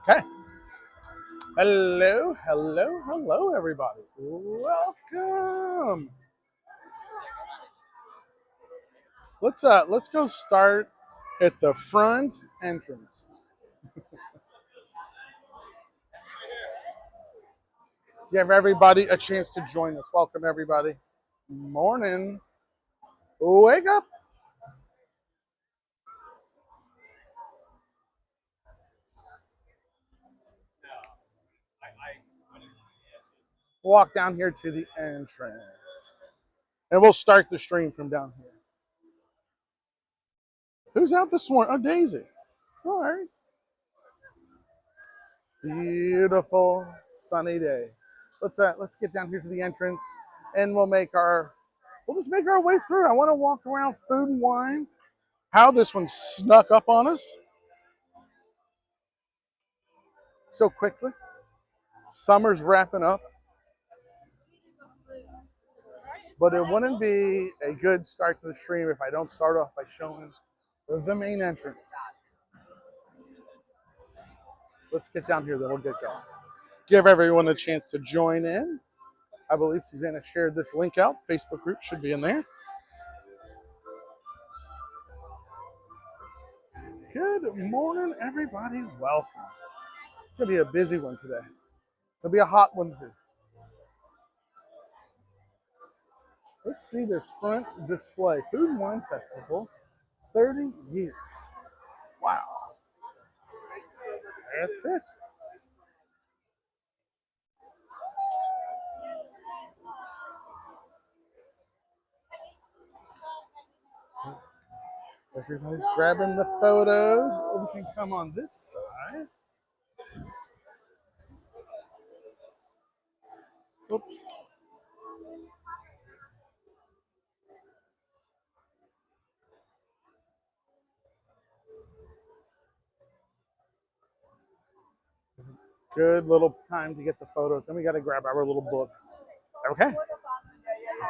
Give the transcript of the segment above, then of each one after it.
Okay. Hello, hello, hello, everybody. Welcome. Let's go start at the front entrance. Give everybody a chance to join us. Welcome, everybody. Morning. Wake up. Walk down here to the entrance, and we'll start the stream from down here. Who's out this morning? Oh, Daisy. All right. Beautiful sunny day. Let's get down here to the entrance, and we'll just make our way through. I want to walk around Food and Wine. How this one snuck up on us so quickly. Summer's wrapping up, but it wouldn't be a good start to the stream if I don't start off by showing the main entrance. Let's get down here, then we'll get going. Give everyone a chance to join in. I believe Susanna shared this link out. Facebook group should be in there. Good morning, everybody. Welcome. It's going to be a busy one today. It's going to be a hot one, too. Let's see this front display. Food and Wine Festival, 30 years. Wow. That's it. Everybody's grabbing the photos. We can come on this side. Oops. Good little time to get the photos. Then we got to grab our little book. Okay.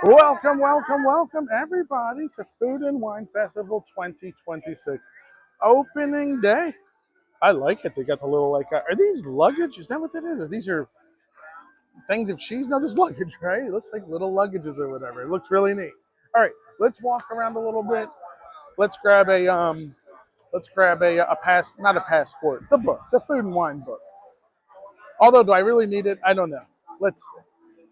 Welcome, welcome, welcome, everybody, to Food and Wine Festival 2026. Opening day. I like it. They got the little, are these luggage? Is that what that is? Or these are things of cheese? No, this is luggage, right? It looks like little luggages or whatever. It looks really neat. All right, let's walk around a little bit. Let's grab a pass, not a passport, the book, the Food and Wine book. Although, do I really need it? I don't know. Let's see.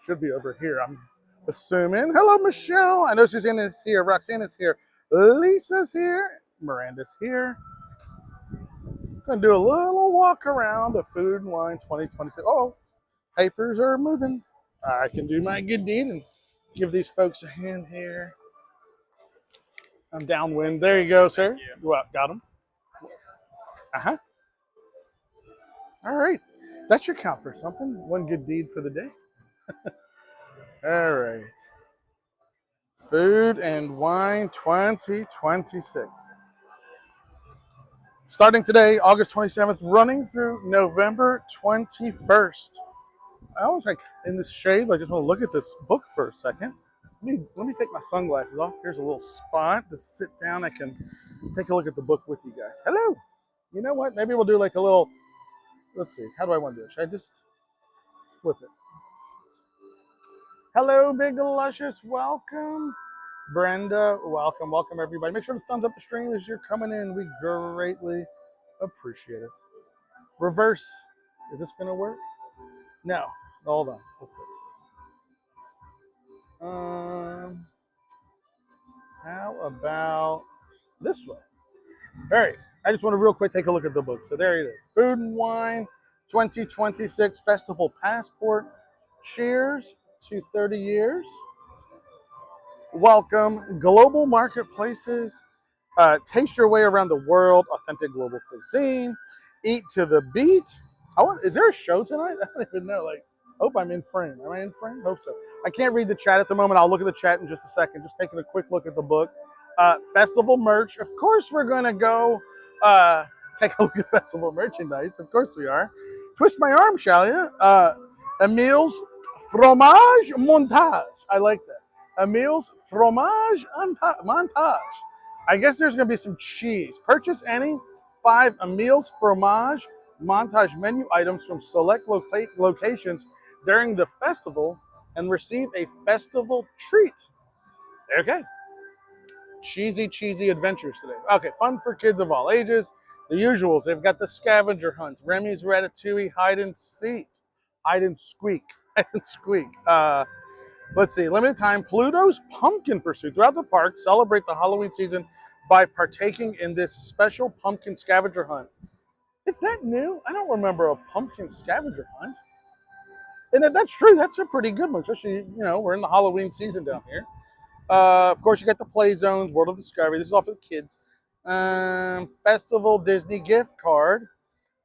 Should be over here, I'm assuming. Hello, Michelle. I know Susanna's here. Roxanne is here. Lisa's here. Miranda's here. Gonna do a little walk around the Food and Wine 2026. Oh, papers are moving. I can do my good deed and give these folks a hand here. I'm downwind. There you go, sir. Well, got them. Uh-huh. All right. That should count for something. One good deed for the day. All right. Food and Wine 2026. Starting today, August 27th, running through November 21st. I always in this shade, I just want to look at this book for a second. Let me take my sunglasses off. Here's a little spot to sit down. I can take a look at the book with you guys. Hello. You know what? Maybe we'll do like a little, let's see. How do I want to do it? Should I just flip it? Hello, Big Luscious. Welcome. Brenda, welcome. Welcome, everybody. Make sure to thumbs up the stream as you're coming in. We greatly appreciate it. Reverse. Is this going to work? No. Hold on. We'll fix this. How about this way? All right. I just want to real quick take a look at the book. So there it is. Food and Wine 2026 Festival Passport. Cheers to 30 years. Welcome. Global marketplaces. Taste your way around the world. Authentic global cuisine. Eat to the beat. Is there a show tonight? I don't even know. Hope I'm in frame. Am I in frame? Hope so. I can't read the chat at the moment. I'll look at the chat in just a second. Just taking a quick look at the book. Festival merch. Of course, we're going to go take a look at festival merchandise. Of course we are. Twist my arm, shall you? Emil's Fromage Montage. I like that. Emil's Fromage Montage. I guess there's going to be some cheese. Purchase any 5 Emil's Fromage montage menu items from select locations during the festival and receive a festival treat. Okay. Cheesy adventures today. Okay, fun for kids of all ages. The usuals. They've got the scavenger hunts, Remy's Ratatouille, hide and seek, hide and squeak, hide and squeak. Let's see, limited time, Pluto's Pumpkin Pursuit. Throughout the park, celebrate the Halloween season by partaking in this special pumpkin scavenger hunt. Is that new? I don't remember a pumpkin scavenger hunt. And that's true, that's a pretty good one, especially, we're in the Halloween season down here. Of course, you got the Play Zones, World of Discovery. This is all for the kids. Festival Disney gift card.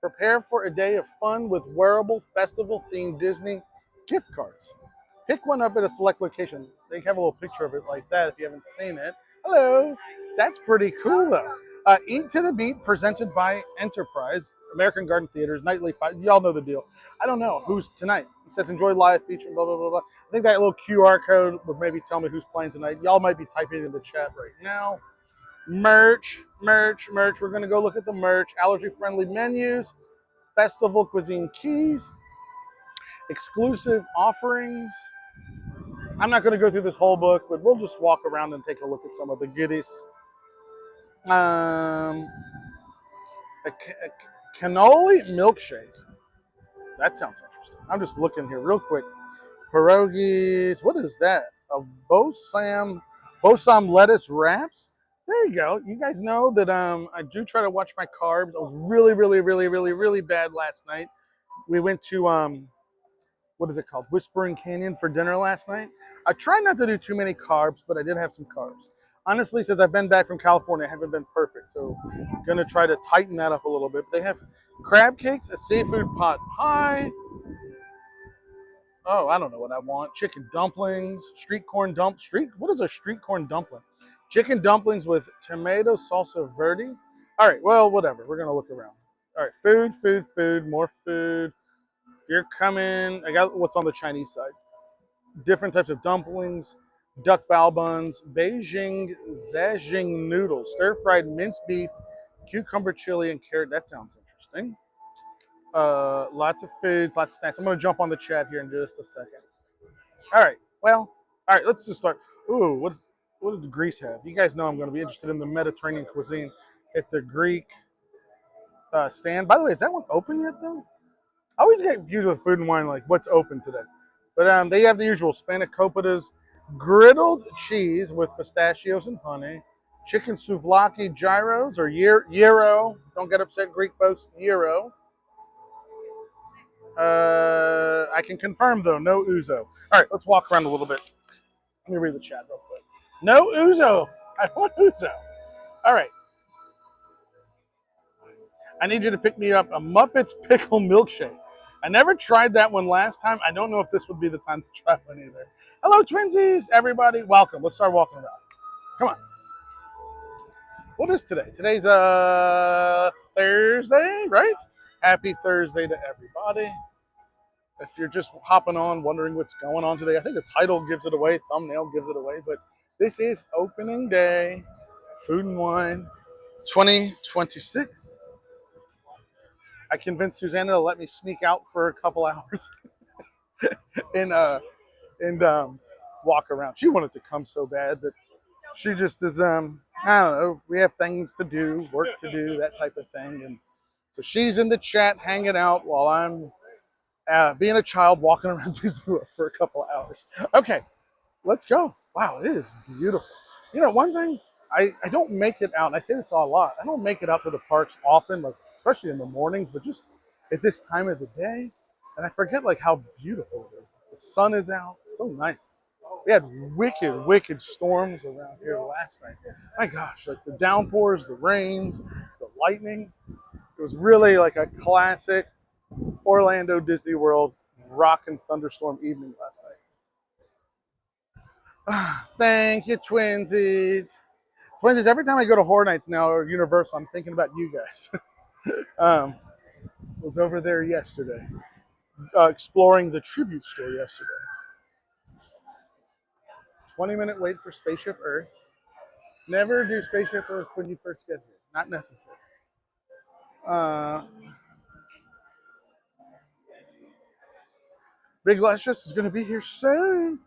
Prepare for a day of fun with wearable festival-themed Disney gift cards. Pick one up at a select location. They have a little picture of it like that if you haven't seen it. Hello. That's pretty cool, though. Eat to the Beat, presented by Enterprise, American Garden Theater's nightly fight. Y'all know the deal. I don't know who's tonight. It says enjoy live feature, blah, blah, blah, blah. I think that little QR code would maybe tell me who's playing tonight. Y'all might be typing in the chat right now. Merch. We're going to go look at the merch. Allergy-friendly menus, festival cuisine keys, exclusive offerings. I'm not going to go through this whole book, but we'll just walk around and take a look at some of the goodies. A cannoli milkshake. That sounds interesting. I'm just looking here real quick. Pierogies. What is that? A Bossam lettuce wraps? There you go. You guys know that I do try to watch my carbs. I was really bad last night. We went to what is it called? Whispering Canyon for dinner last night. I try not to do too many carbs, but I did have some carbs. Honestly, since I've been back from California, I haven't been perfect. So I'm going to try to tighten that up a little bit. But they have crab cakes, a seafood pot pie. Oh, I don't know what I want. Chicken dumplings, what is a street corn dumpling? Chicken dumplings with tomato salsa verde. All right, well, whatever. We're going to look around. All right, food, more food. If you're coming, I got what's on the Chinese side. Different types of dumplings, duck bao buns, Beijing zhezhing noodles, stir-fried minced beef, cucumber chili, and carrot. That sounds interesting. Lots of foods, lots of snacks. I'm going to jump on the chat here in just a second. All right, let's just start. Ooh, what did Greece have? You guys know I'm going to be interested in the Mediterranean cuisine at the Greek stand. By the way, is that one open yet, though? I always get confused with food and wine, like what's open today. But they have the usual spanakopita's griddled cheese with pistachios and honey, chicken souvlaki gyros or gyro. Don't get upset, Greek folks. Gyro. I can confirm though, no ouzo. All right, let's walk around a little bit. Let me read the chat real quick. No ouzo. I want ouzo. All right. I need you to pick me up a Muppets pickle milkshake. I never tried that one last time. I don't know if this would be the time to try one either. Hello, twinsies, everybody. Welcome. Let's start walking around. Come on. What is today? Today's Thursday, right? Happy Thursday to everybody. If you're just hopping on, wondering what's going on today, I think the title gives it away, thumbnail gives it away, but this is opening day, Food and Wine 2026. I convinced Susanna to let me sneak out for a couple hours and walk around. She wanted to come so bad, but she just is I don't know. We have things to do, work to do, that type of thing, and so she's in the chat hanging out while I'm being a child walking around Disney World for a couple of hours. Okay, let's go. Wow, it is beautiful. You know, one thing I don't make it out. And I say this a lot. I don't make it out to the parks often, like especially in the mornings, but just at this time of the day. And I forget like how beautiful it is. The sun is out. It's so nice. We had wicked storms around here last night. My gosh, like the downpours, the rains, the lightning. It was really like a classic Orlando Disney World rock and thunderstorm evening last night. Thank you, twinsies. Twinsies, every time I go to Horror Nights now or Universal, I'm thinking about you guys. Was over there yesterday, exploring the tribute store yesterday. 20-minute wait for Spaceship Earth. Never do Spaceship Earth when you first get here. Not necessary. Big Luscious is going to be here soon.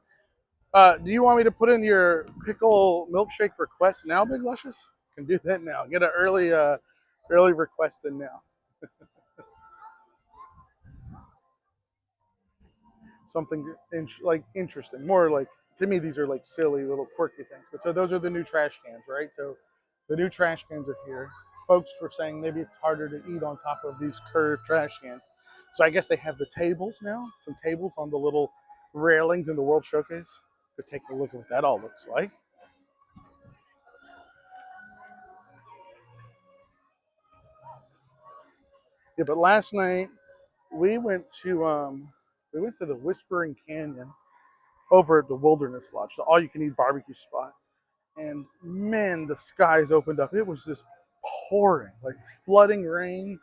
Do you want me to put in your pickle milkshake request now, Big Luscious? Can do that now. Get an early request in now. Something like interesting, more like to me these are like silly little quirky things. But so those are the new trash cans, right? So the new trash cans are here. Folks were saying maybe it's harder to eat on top of these curved trash cans. So I guess they have the tables now, some tables on the little railings in the World Showcase. Go take a look at what that all looks like. Yeah, but last night we went to the Whispering Canyon over at the Wilderness Lodge, the all-you-can-eat barbecue spot. And man, the skies opened up. It was just pouring, like flooding rain,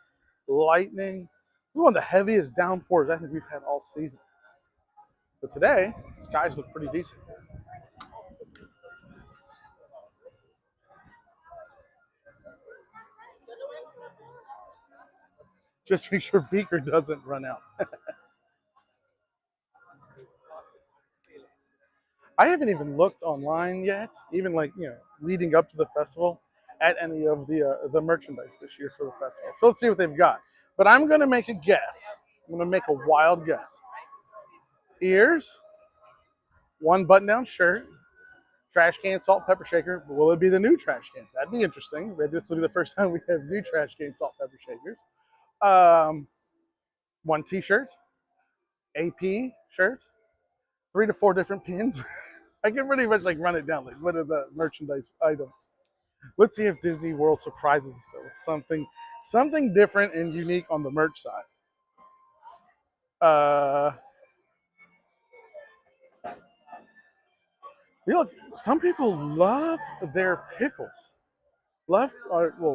lightning. It was one of the heaviest downpours I think we've had all season. But today, the skies look pretty decent. Just make sure Beaker doesn't run out. I haven't even looked online yet, even like leading up to the festival, at any of the merchandise this year for the festival. So let's see what they've got. But I'm gonna make a guess. I'm gonna make a wild guess. Ears, one button-down shirt, trash can, salt, pepper shaker. Will it be the new trash can? That'd be interesting. Maybe this will be the first time we have new trash can, salt, pepper shakers. Um, one T-shirt, AP shirt, 3 to 4 different pins. I can pretty much like run it down. Like, what are the merchandise items? Let's see if Disney World surprises us though with something different and unique on the merch side. Uh, some people love their pickles. Well,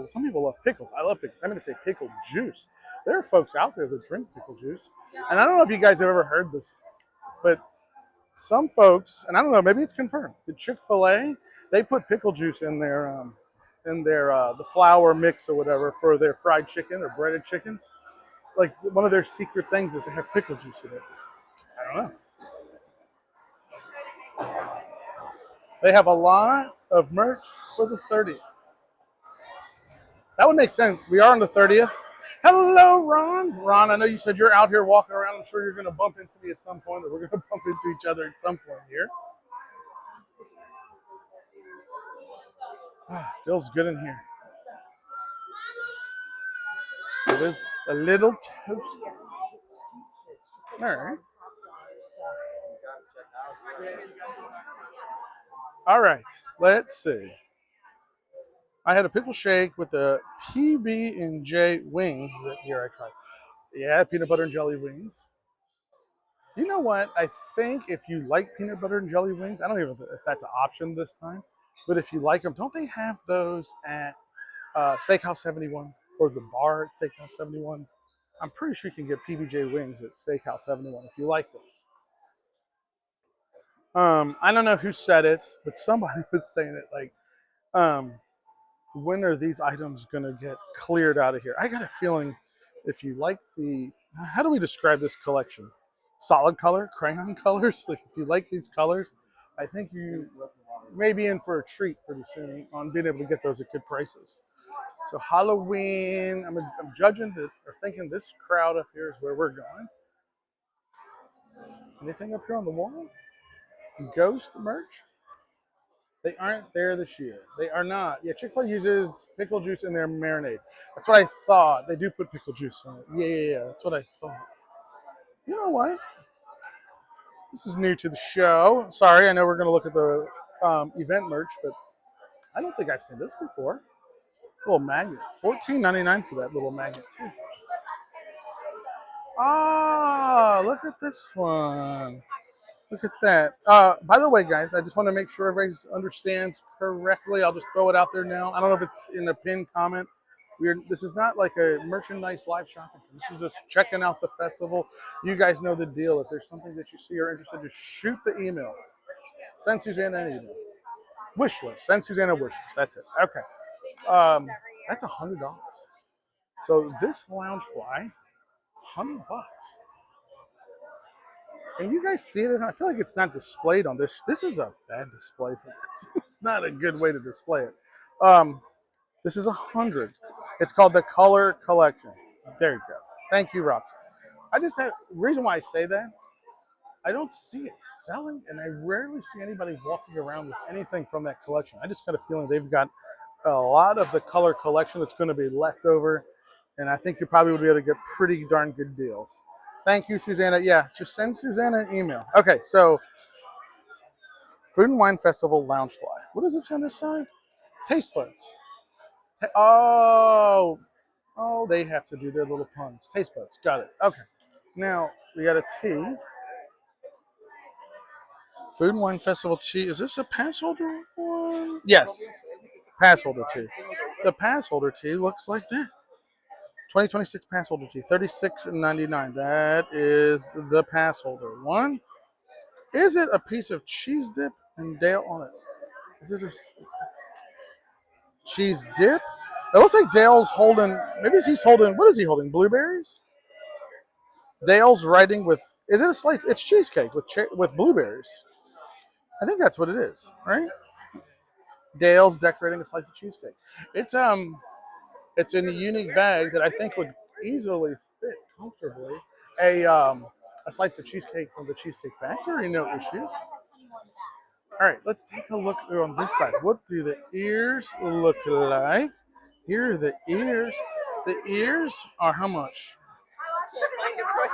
some people love pickles. I love pickles. I'm going to say pickle juice. There are folks out there that drink pickle juice, and I don't know if you guys have ever heard this, but some folks, and I don't know, maybe it's confirmed. The Chick-fil-A, they put pickle juice in their the flour mix or whatever for their fried chicken or breaded chickens. Like one of their secret things is to have pickle juice in it. I don't know. They have a lot of merch for the 30th. That would make sense. We are on the 30th. Hello, Ron. Ron, I know you said you're out here walking around. I'm sure you're going to bump into me at some point, or we're going to bump into each other at some point here. Feels good in here. It is a little toasty. All right. All right. Let's see. I had a pickle shake with the PB&J wings that here I tried. Yeah, peanut butter and jelly wings. You know what? I think if you like peanut butter and jelly wings, I don't even know if that's an option this time, but if you like them, don't they have those at Steakhouse 71 or the bar at Steakhouse 71? I'm pretty sure you can get PB&J wings at Steakhouse 71 if you like those. I don't know who said it, but somebody was saying it like, um, when are these items going to get cleared out of here? I got a feeling if you like how do we describe this collection? Solid color, crayon colors? Like if you like these colors, I think you may be in for a treat pretty soon on being able to get those at good prices. So Halloween, I'm judging or thinking this crowd up here is where we're going. Anything up here on the wall? Ghost merch? They aren't there this year. They are not. Yeah, Chick-fil-A uses pickle juice in their marinade. That's what I thought. They do put pickle juice in it. Yeah. That's what I thought. You know what? This is new to the show. Sorry, I know we're going to look at the event merch, but I don't think I've seen this before. Little magnet. $14.99 for that little magnet, too. Ah, look at this one. Look at that. By the way, guys, I just want to make sure everybody understands correctly. I'll just throw it out there now. I don't know if it's in the pinned comment. This is not like a merchandise live shopping. This is just checking out the festival. You guys know the deal. If there's something that you see or interested, just shoot the email. Send Susanna an email. Wish list. Send Susanna a wish list. That's it. Okay. That's $100. So this lounge fly, $100. Can you guys see it? I feel like it's not displayed on this. This is a bad display for this. It's not a good way to display it. Um, this is 100. It's called the Color Collection. There you go. Thank you, Rob. I just have the reason why I say that. I don't see it selling, and I rarely see anybody walking around with anything from that collection. I just got a feeling they've got a lot of the color collection that's going to be left over, and I think you probably would be able to get pretty darn good deals. Thank you, Susanna. Yeah, just send Susanna an email. Okay, so Food and Wine Festival Loungefly. What does it say on this side? Taste buds. Oh, they have to do their little puns. Taste buds. Got it. Okay. Now we got a tea. Food and Wine Festival tea. Is this a pass holder one? Yes. Pass holder tea. The pass holder tea looks like that. 2026 pass holder tea, $36.99. That is the pass holder one. Is it a piece of cheese dip and Dale on it? Is it a cheese dip? It looks like Dale's holding. Maybe he's holding. What is he holding? Blueberries. Dale's writing with. Is it a slice? It's cheesecake with blueberries. I think that's what it is, right? Dale's decorating a slice of cheesecake. It's in a unique bag that I think would easily fit comfortably a slice of cheesecake from the Cheesecake Factory. No issues. All right, let's take a look on this side. What do the ears look like? Here are the ears. The ears are how much?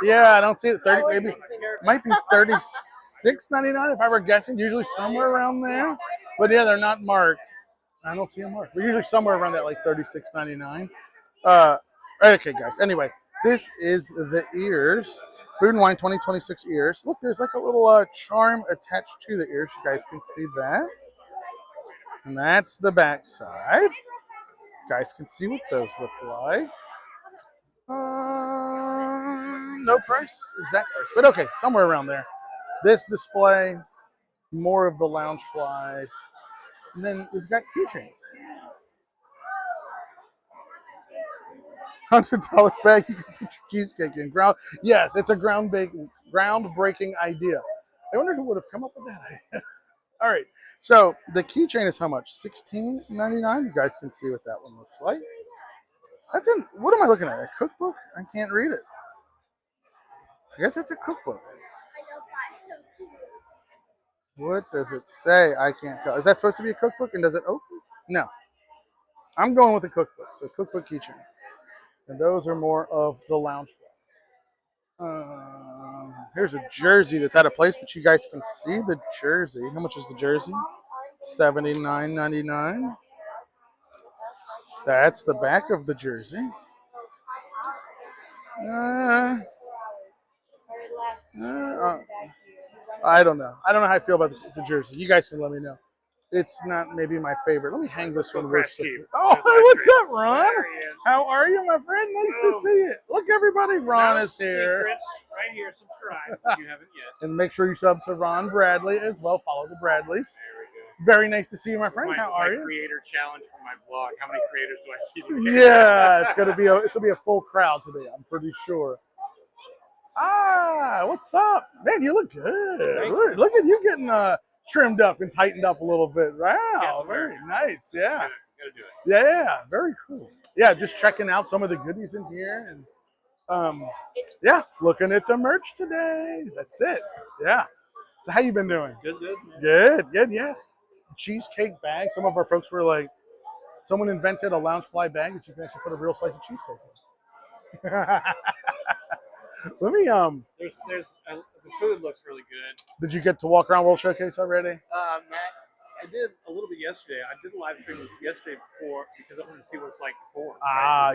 Yeah, I don't see it. 30, maybe might be $36.99 if I were guessing. Usually somewhere around there, but yeah, they're not marked. I don't see them marked. We're usually somewhere around that like $36.99. Okay, guys. Anyway, this is the ears. Food and Wine 2026 ears. Look, there's like a little charm attached to the ears. You guys can see that. And that's the back side. You guys can see what those look like. No price, exact price, but okay, somewhere around there. This display, more of the lounge flies, and then we've got keychains. $100 bag you can put your cheesecake in. Yes, it's a groundbreaking idea. I wonder who would have come up with that idea. All right, so the keychain is how much? $16.99. You guys can see what that one looks like. That's in. What am I looking at? A cookbook? I can't read it. I guess it's a cookbook. What does it say? I can't tell. Is that supposed to be a cookbook? And does it open? No. I'm going with a cookbook. So cookbook keychain. And those are more of the lounge floor. Here's a jersey that's out of place, but you guys can see the jersey. How much is the jersey? $79.99. That's the back of the jersey. I don't know. I don't know how I feel about the jersey. You guys can let me know. It's not maybe my favorite. Let me hang this one. Oh, what's up, Ron? How are you, my friend? Nice to see you. Look, everybody, Ron is here. Secrets right here. Subscribe if you haven't yet. And make sure you sub to Ron Bradley as well. Follow the Bradleys. There we go. Very nice to see you, my friend. How are you? Creator challenge for my vlog. How many creators do I see today? Yeah, it's gonna be a full crowd today. I'm pretty sure. What's up, man? You look good. Look at you getting trimmed up and tightened up a little bit. Wow, very nice. Yeah. Gotta do it. Yeah, very cool. Yeah, just checking out some of the goodies in here, and yeah, looking at the merch today. That's it. Yeah. So how you been doing? Good, man. Good. Yeah. Cheesecake bag. Some of our folks were like, someone invented a Loungefly bag that you can actually put a real slice of cheesecake in. Let me There's the food looks really good. Did you get to walk around World Showcase already? Matt, I did a little bit yesterday. I did a live stream yesterday before because I wanted to see what it's like before.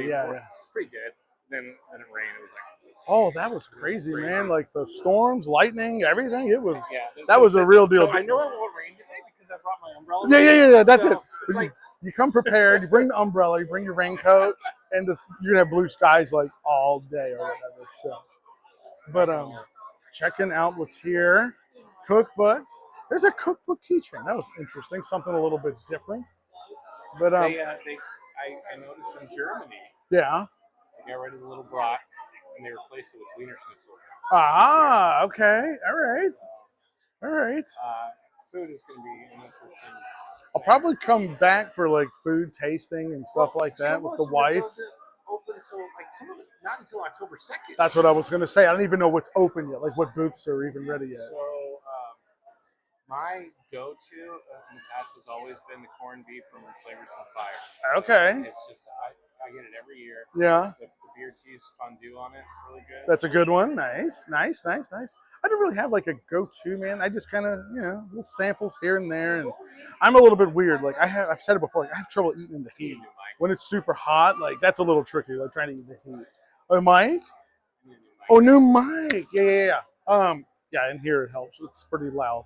Yeah. Pretty good. Then it rained. It was like. Oh, that was crazy, man! Like the storms, lightning, everything. It was. Yeah. That was a real deal. So I know it won't rain today because I brought my umbrella. Yeah. That's it. It's like, you come prepared. You bring the umbrella. You bring your raincoat, and you're gonna have blue skies like all day or whatever. So. But checking out what's here, cookbooks. There's a cookbook keychain. That was interesting. Something a little bit different. But I noticed in Germany. Yeah. They got rid of the little brat and they replaced it with Wiener Schnitzel. Ah, okay. All right. All right. Food is going to be an interesting. I'll probably come back for like food tasting and stuff like that with the wife. Open until like some of it not until October 2nd. That's what I was gonna say. I don't even know what's open yet, like what booths are even ready yet. So my go-to in the past has always been the corned beef from Flavors of Fire. Okay. It's just I get it every year. Yeah. The beer cheese fondue on it is really good. That's a good one. Nice, nice, nice, nice. I don't really have like a go-to, man. I just kind of, little samples here and there, and I'm a little bit weird. Like I've said it before. Like I have trouble eating in the heat when it's super hot. Like that's a little tricky. Like trying to eat in the heat. Oh, Mike. Oh, new mic. Yeah, and here it helps. It's pretty loud.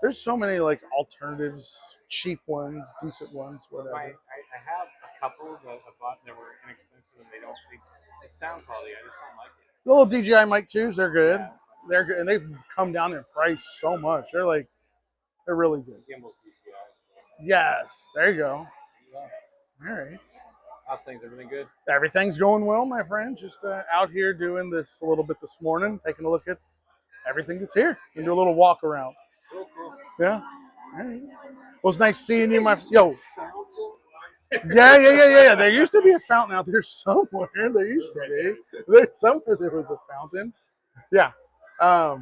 There's so many like alternatives, cheap ones, decent ones, whatever. I have a couple that I bought that were inexpensive and the sound quality, I just don't like it. The little DJI mic 2s, they're good. Yeah. They're good, and they've come down in price so much. They're really good. Gimbal DJI. Yes, there you go. All right. How's things? Everything good? Everything's going well, my friend. Just out here doing this a little bit this morning, taking a look at everything that's here. And do a little walk around. Cool. Yeah. All right. Well, it's nice seeing you, my yo. Yeah. There used to be a fountain out there somewhere. There used to be. Somewhere there was a fountain. Yeah. A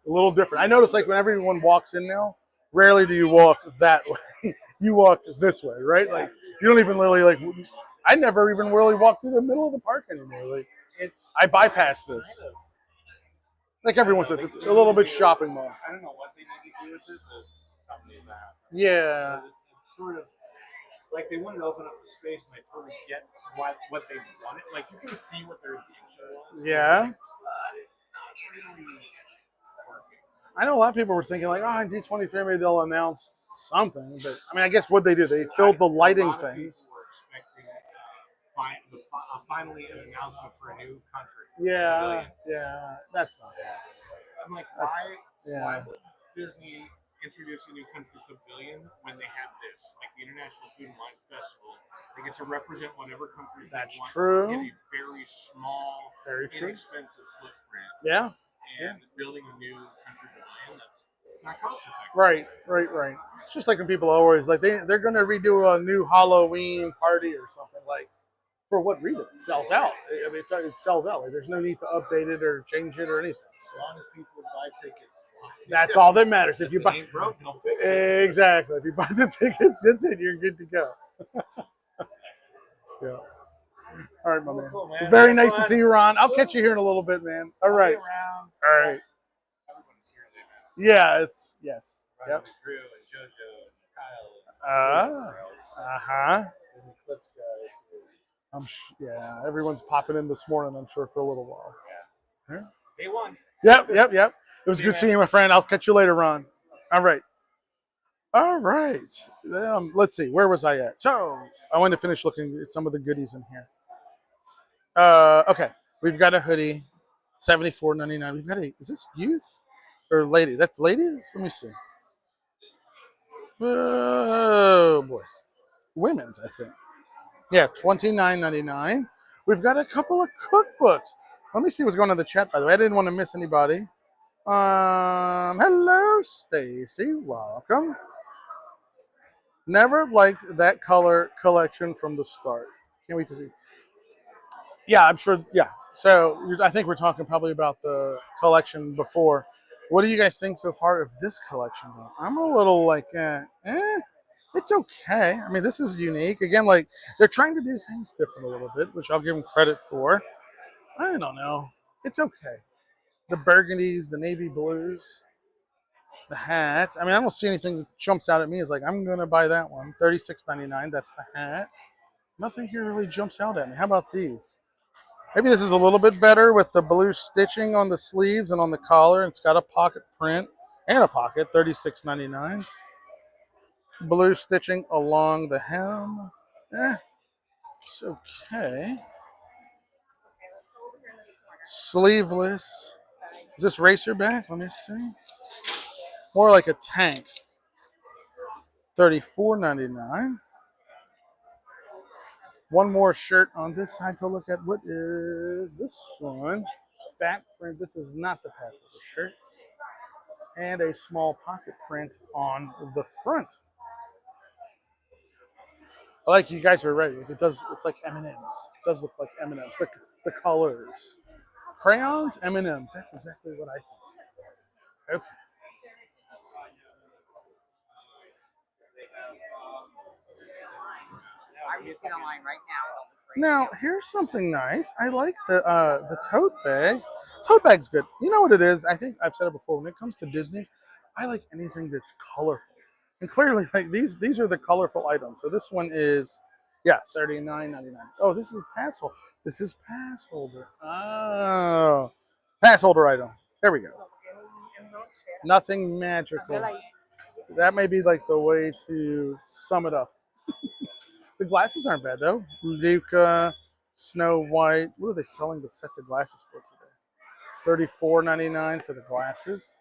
little different. I noticed like when everyone walks in now, rarely do you walk that way. You walk this way, right? Like you don't even really like. I never even really walk through the middle of the park anymore. Like I bypass this. Like everyone says, it's a little bit shopping mall. I don't know what they need to do with it, but something needs to happen. Yeah. It's sort of like they wanted to open up the space and they totally get what they wanted. Like you can see what their intention was. Yeah. But it's not really working. I know a lot of people were thinking like, oh, in D23 maybe they'll announce something, but I mean, I guess what they do, they filled the lighting things. People were expecting finally an announcement for a new country. Yeah, that's not bad. I'm like, Yeah. why would Disney introduce a new country pavilion when they have this, like the International Food and Wine Festival? They get to represent whatever countries they want. True. In a very small, inexpensive footprint. Yeah. And building a new country pavilion that's not cost effective. Right. It's just like when people always like they're going to redo a new Halloween party or something. Like, for what reason? It sells out. I mean, it sells out. Like, there's no need to update it or change it or anything. As long as people buy tickets. That's all that matters. If you buy, ain't broke, don't fix it. Exactly. If you buy the tickets, that's it. You're good to go. Yeah. All right, my man. Cool, man. Very nice to see you, Ron. I'll catch you here in a little bit, man. All right. All right. Everybody's here today, man. Yeah, it's yes. Yep. Drew and JoJo and Kyle. Clips guys. Yeah, everyone's popping in this morning, I'm sure, for a little while. Yeah. Day one. Yep. It was good seeing you, my friend. I'll catch you later, Ron. All right. Let's see. Where was I at? So I wanted to finish looking at some of the goodies in here. Okay. We've got a hoodie, $74.99. We've got is this youth or lady? That's ladies? Let me see. Oh boy. Women's, I think. Yeah, $29.99. We've got a couple of cookbooks. Let me see what's going on in the chat, by the way. I didn't want to miss anybody. Hello, Stacy. Welcome. Never liked that color collection from the start. Can't wait to see. Yeah, I'm sure. Yeah. So I think we're talking probably about the collection before. What do you guys think so far of this collection, though? I'm a little like, it's okay. I mean, this is unique. Again, like they're trying to do things different a little bit, which I'll give them credit for. I don't know. It's okay. The burgundies, the navy blues, the hat. I mean, I don't see anything that jumps out at me as like, I'm going to buy that one. $36.99. That's the hat. Nothing here really jumps out at me. How about these? Maybe this is a little bit better with the blue stitching on the sleeves and on the collar. It's got a pocket print and a pocket, $36.99. Blue stitching along the hem. It's okay. Sleeveless. Is this racer back? Let me see. More like a tank. $34.99. One more shirt on this side to look at. What is this one? fat print. This is not the passenger shirt. And a small pocket print on the front. I like you guys are right. It does. It's like M&Ms. It does look like M&Ms. The colors, crayons, M&Ms. That's exactly what I think. Okay. I'm just online right now. Now here's something nice. I like the tote bag. Tote bag's good. You know what it is? I think I've said it before. When it comes to Disney, I like anything that's colorful. And clearly, like these are the colorful items. So this one is, yeah, $39.99. Oh, this is pass holder. This is pass holder. Oh, pass holder item. There we go. Nothing magical. That may be like the way to sum it up. The glasses aren't bad though. Luca, Snow White. What are they selling the sets of glasses for today? $34.99 for the glasses.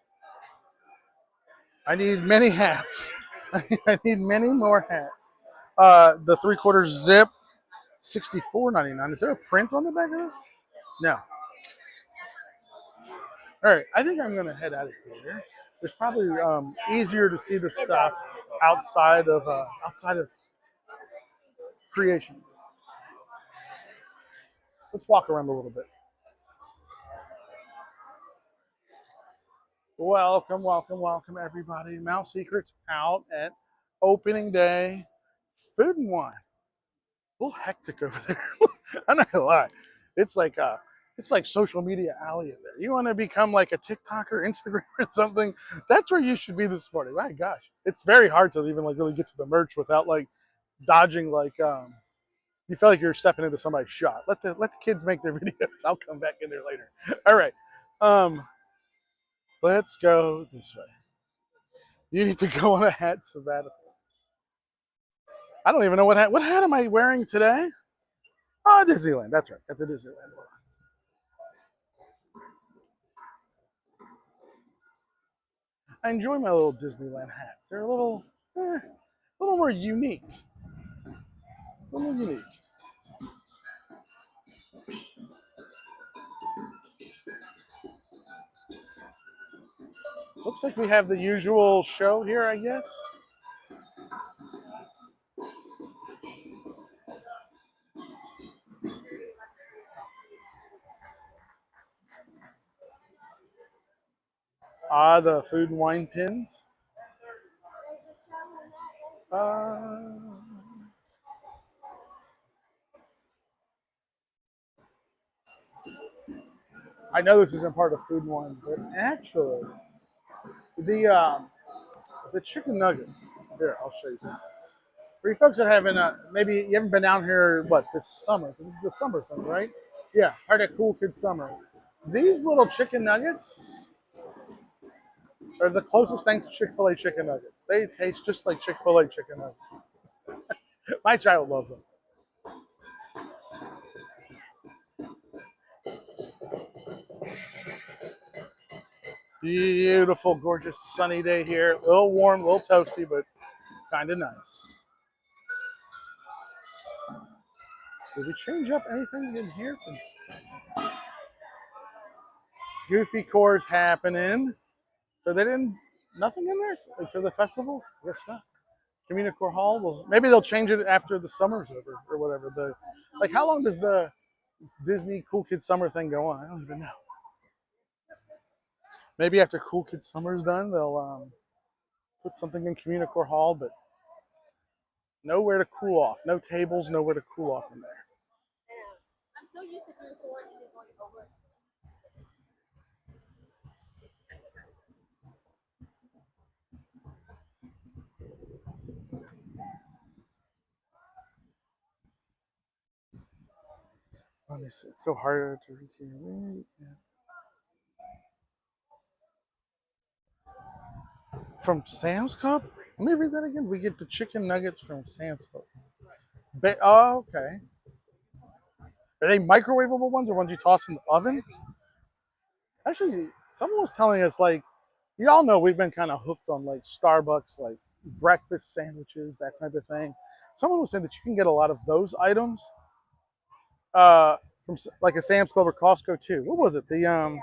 I need many hats. I need many more hats. The 3/4 zip, $64.99. Is there a print on the back of this? No. All right, I think I'm gonna head out of here. It's probably easier to see the stuff outside of creations. Let's walk around a little bit. Welcome, welcome, welcome, everybody. Mouse Secrets out at opening day. Food and wine. A little hectic over there. I'm not gonna lie. It's like social media alley in there. You want to become like a TikToker, Instagram, or something? That's where you should be this morning. My gosh, it's very hard to even like really get to the merch without like dodging like you feel like you're stepping into somebody's shot. Let the kids make their videos. I'll come back in there later. All right. Let's go this way. You need to go on a hat sabbatical. I don't even know what hat am I wearing today? Oh, Disneyland. That's right. At the Disneyland. I enjoy my little Disneyland hats. They're a little more unique. A little unique. Looks like we have the usual show here, I guess. Ah, the food and wine pins. Uh, I know this isn't part of food and wine, but actually, the the chicken nuggets. Here, I'll show you some. For you folks that haven't, maybe you haven't been down here, what, this summer? This is the summer thing, right? Yeah, part of Cool Kid Summer. These little chicken nuggets are the closest thing to Chick-fil-A chicken nuggets. They taste just like Chick-fil-A chicken nuggets. My child loves them. Beautiful, gorgeous, sunny day here. A little warm, a little toasty, but kind of nice. Did we change up anything in here? Goofy cores happening. So they didn't, nothing in there like for the festival? I guess not. Communicore Hall. Well, maybe they'll change it after the summer's over or whatever. Like, how long does the Disney Cool Kids Summer thing go on? I don't even know. Maybe after Cool Kids Summer's done, they'll put something in Communicore Hall, but nowhere to cool off. No tables, nowhere to cool off in there. I'm so used to doing so going over. Let me see. It's so hard to reach here. Yeah. From Sam's Club? Let me read that again. We get the chicken nuggets from Sam's Club. Oh, okay. Are they microwavable ones or ones you toss in the oven? Actually, someone was telling us, like, y'all know we've been kind of hooked on, like, Starbucks, like, breakfast sandwiches, that type of thing. Someone was saying that you can get a lot of those items from like a Sam's Club or Costco too. What was it? The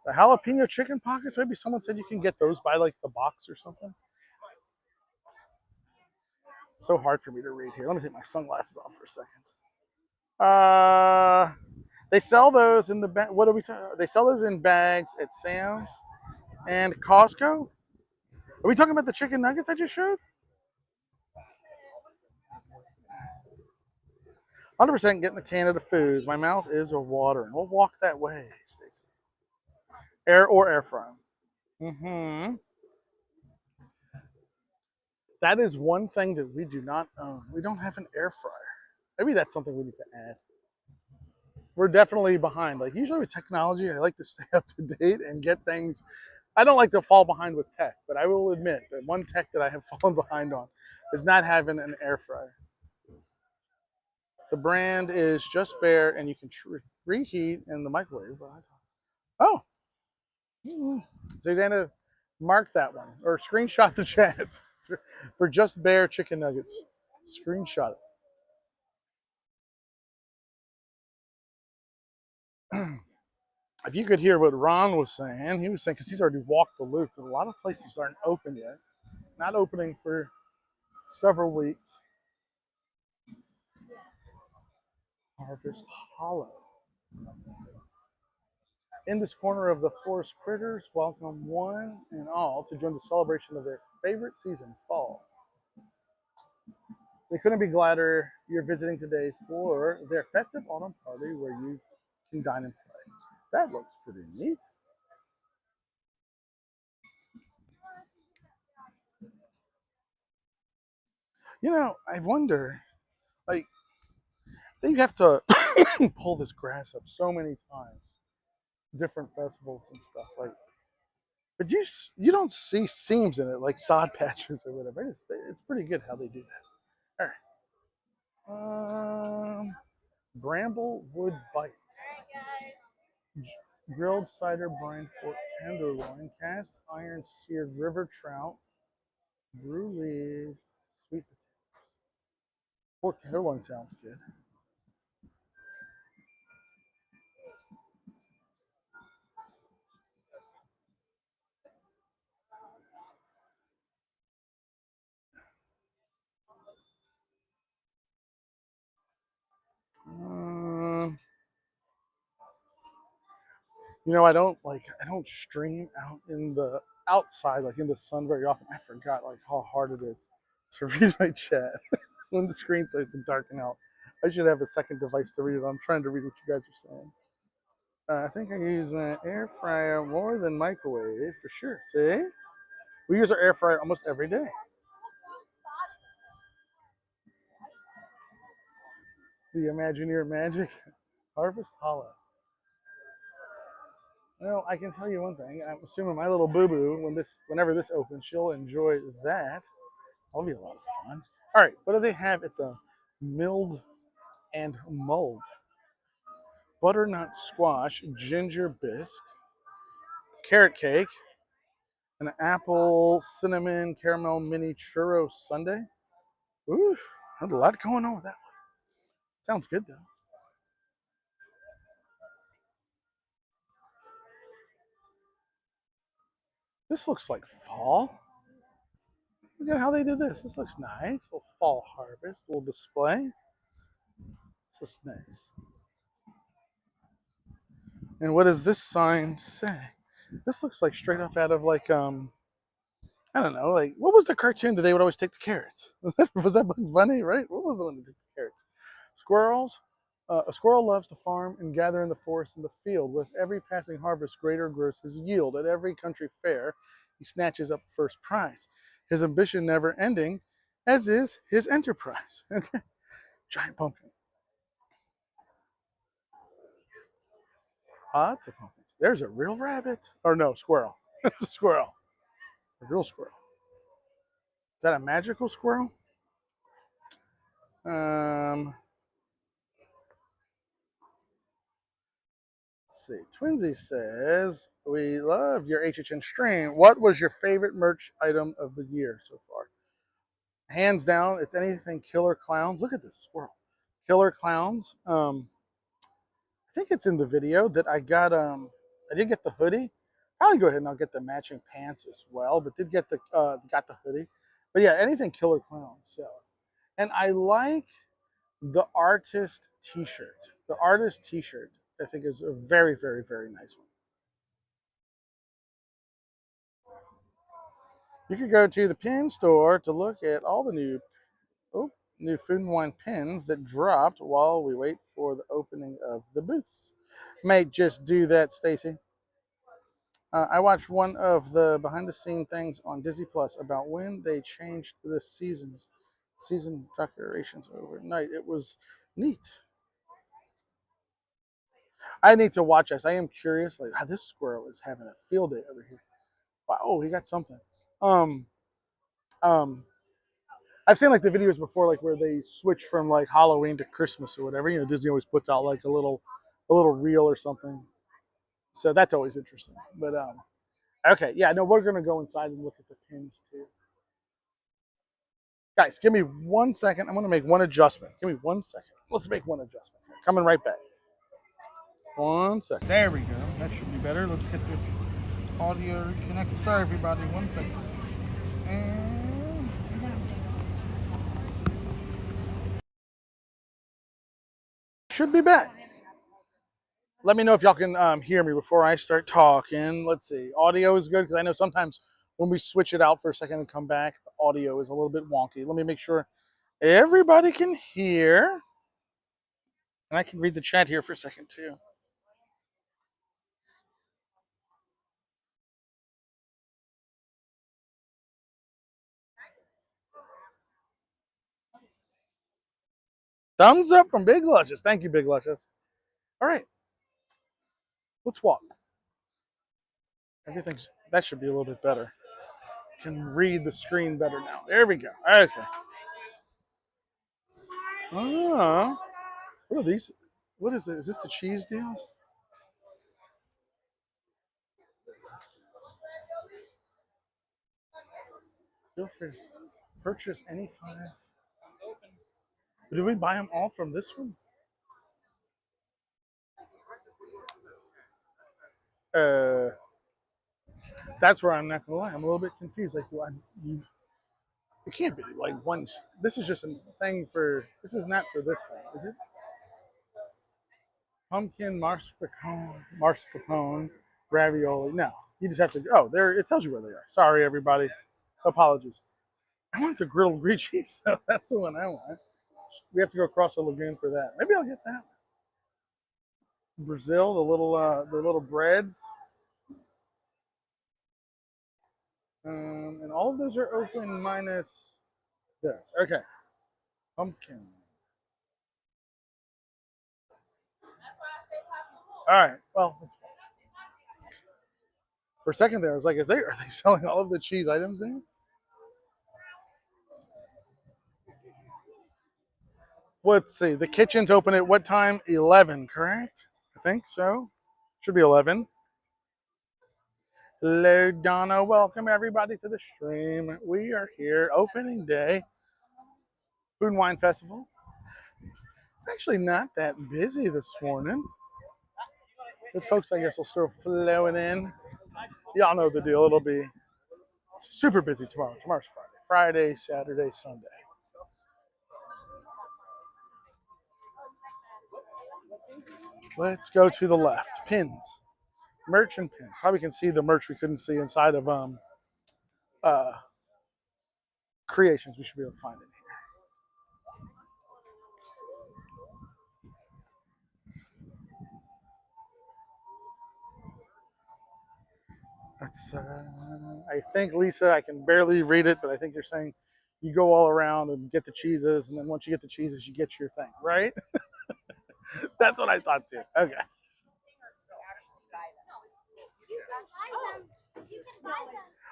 jalapeno chicken pockets. Maybe someone said you can get those by like the box or something. So hard for me to read here. Let me take my sunglasses off for a second. They sell those in the what are we talking? They sell those in bags at Sam's and Costco. Are we talking about the chicken nuggets I just showed? 100% getting the Canada foods. My mouth is watering. We'll walk that way, Stacy. Air fry. Mm-hmm. That is one thing that we do not own. We don't have an air fryer. Maybe that's something we need to add. We're definitely behind. Like usually with technology, I like to stay up to date and get things. I don't like to fall behind with tech, but I will admit that one tech that I have fallen behind on is not having an air fryer. The brand is Just Bare, and you can reheat in the microwave. Oh, so you're gonna mark that one or screenshot the chat for Just Bare chicken nuggets. Screenshot it. If you could hear what Ron was saying, he was saying because he's already walked the loop. But a lot of places aren't open yet. Not opening for several weeks. Harvest Hollow. In this corner of the forest critters, welcome one and all to join the celebration of their favorite season, fall. They couldn't be gladder you're visiting today for their festive autumn party where you can dine and play. That looks pretty neat. You know, I wonder, like, they have to pull this grass up so many times, different festivals and stuff. Like, but you don't see seams in it like sod patches or whatever. It's pretty good how they do that. All right. Bramblewood Bites. Grilled cider brine pork tenderloin, cast iron seared river trout, brulee, sweet potatoes. Pork tenderloin sounds good. Um, I don't stream out in the outside like in the sun very often. I forgot like how hard it is to read my chat when the screen starts to darken out. I should have a second device to read it. I'm trying to read what you guys are saying. I think I use my air fryer more than microwave for sure. See? We use our air fryer almost every day. The Imagineer Magic Harvest Hollow. Well, I can tell you one thing. I'm assuming my little boo boo, whenever this opens, she'll enjoy that. That'll be a lot of fun. All right, what do they have at the milled and mulled? Butternut squash, ginger bisque, carrot cake, an apple cinnamon caramel mini churro sundae. Ooh, there's a lot going on with that one. Sounds good though. This looks like fall. Look at how they did this. This looks nice. A little fall harvest, little display. This looks nice. And what does this sign say? This looks like straight up out of like I don't know, like what was the cartoon that they would always take the carrots? Was that Bugs Bunny, right? What was the one that took the carrots? Squirrels. A squirrel loves to farm and gather in the forest and the field. With every passing harvest, greater grows his yield. At every country fair, he snatches up first prize. His ambition never ending, as is his enterprise. Okay, giant pumpkin. Lots of pumpkins. There's a real rabbit. Or no, squirrel. It's a squirrel. A real squirrel. Is that a magical squirrel? Um, let's see. Twinsy says, we love your HHN stream. What was your favorite merch item of the year so far? Hands down, it's anything Killer Clowns. Look at this squirrel. Killer Clowns. think it's in the video that I got. I did get the hoodie. Probably go ahead and I'll get the matching pants as well. But did get the got the hoodie. But yeah, anything Killer Clowns. So, and I like the artist T-shirt. The artist T-shirt, I think, is a very, very, very nice one. You could go to the pin store to look at all the new Food and Wine pins that dropped while we wait for the opening of the booths. May just do that, Stacy. I watched one of the behind-the-scene things on Disney Plus about when they changed the season decorations overnight. It was neat. I need to watch this. I am curious. Like, this squirrel is having a field day over here. Wow, oh, he got something. Um, um, I've seen like the videos before, like where they switch from like Halloween to Christmas or whatever. You know, Disney always puts out like a little reel or something. So that's always interesting. But okay, yeah, no, we're gonna go inside and look at the pins too. Guys, give me 1 second. I'm gonna make one adjustment. Give me 1 second. Let's make one adjustment. Coming right back. 1 second. There we go. That should be better. Let's get this audio reconnected. Sorry, everybody. 1 second. And should be back. Let me know if y'all can hear me before I start talking. Let's see. Audio is good because I know sometimes when we switch it out for a second and come back, the audio is a little bit wonky. Let me make sure everybody can hear. And I can read the chat here for a second too. Thumbs up from Big Luscious. Thank you, Big Luscious. All right. Let's walk. That should be a little bit better. Can read the screen better now. There we go. Okay. What are these? What is it? Is this the cheese deals? Feel free to purchase any 5. Did we buy them all from this one? That's where I'm not gonna lie. I'm a little bit confused. Like, it can't be like one. This is just a thing for. This is not for this thing, is it? Pumpkin, mascarpone, ravioli. No, you just have to. Oh, there. It tells you where they are. Sorry, everybody. Apologies. I want the grilled green cheese though. That's the one I want. We have to go across the lagoon for that. Maybe I'll get that. Brazil, the little breads. And all of those are open minus this. Okay. Pumpkin. All right. Well, for a second there, I was like, are they selling all of the cheese items there? Let's see. The kitchen's open at what time? 11, correct? I think so. Should be 11. Hello, Donna. Welcome, everybody, to the stream. We are here, opening day, Food and Wine Festival. It's actually not that busy this morning. The folks, I guess, will start flowing in. Y'all know the deal. It'll be super busy tomorrow. Tomorrow's Friday, Saturday, Sunday. Let's go to the left. Pins. Merch and pins. Probably can see the merch we couldn't see inside of Creations. We should be able to find it here. That's, I think, Lisa, I can barely read it, but I think you're saying you go all around and get the cheeses, and then once you get the cheeses, you get your thing, right? That's what I thought too. Okay.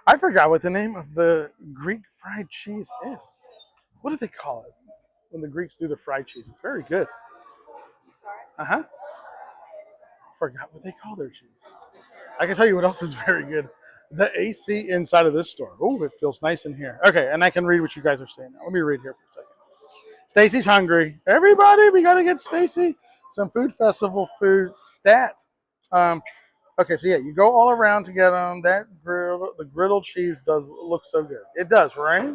I forgot what the name of the Greek fried cheese is. What do they call it when the Greeks do the fried cheese? It's very good. Uh-huh. Forgot what they call their cheese. I can tell you what else is very good. The AC inside of this store. Oh, it feels nice in here. Okay, and I can read what you guys are saying now. Let me read here for a second. Stacy's hungry. Everybody, we got to get Stacy some food festival food stat. Um, okay, so yeah, you go all around to get them. The griddled cheese does look so good. It does, right?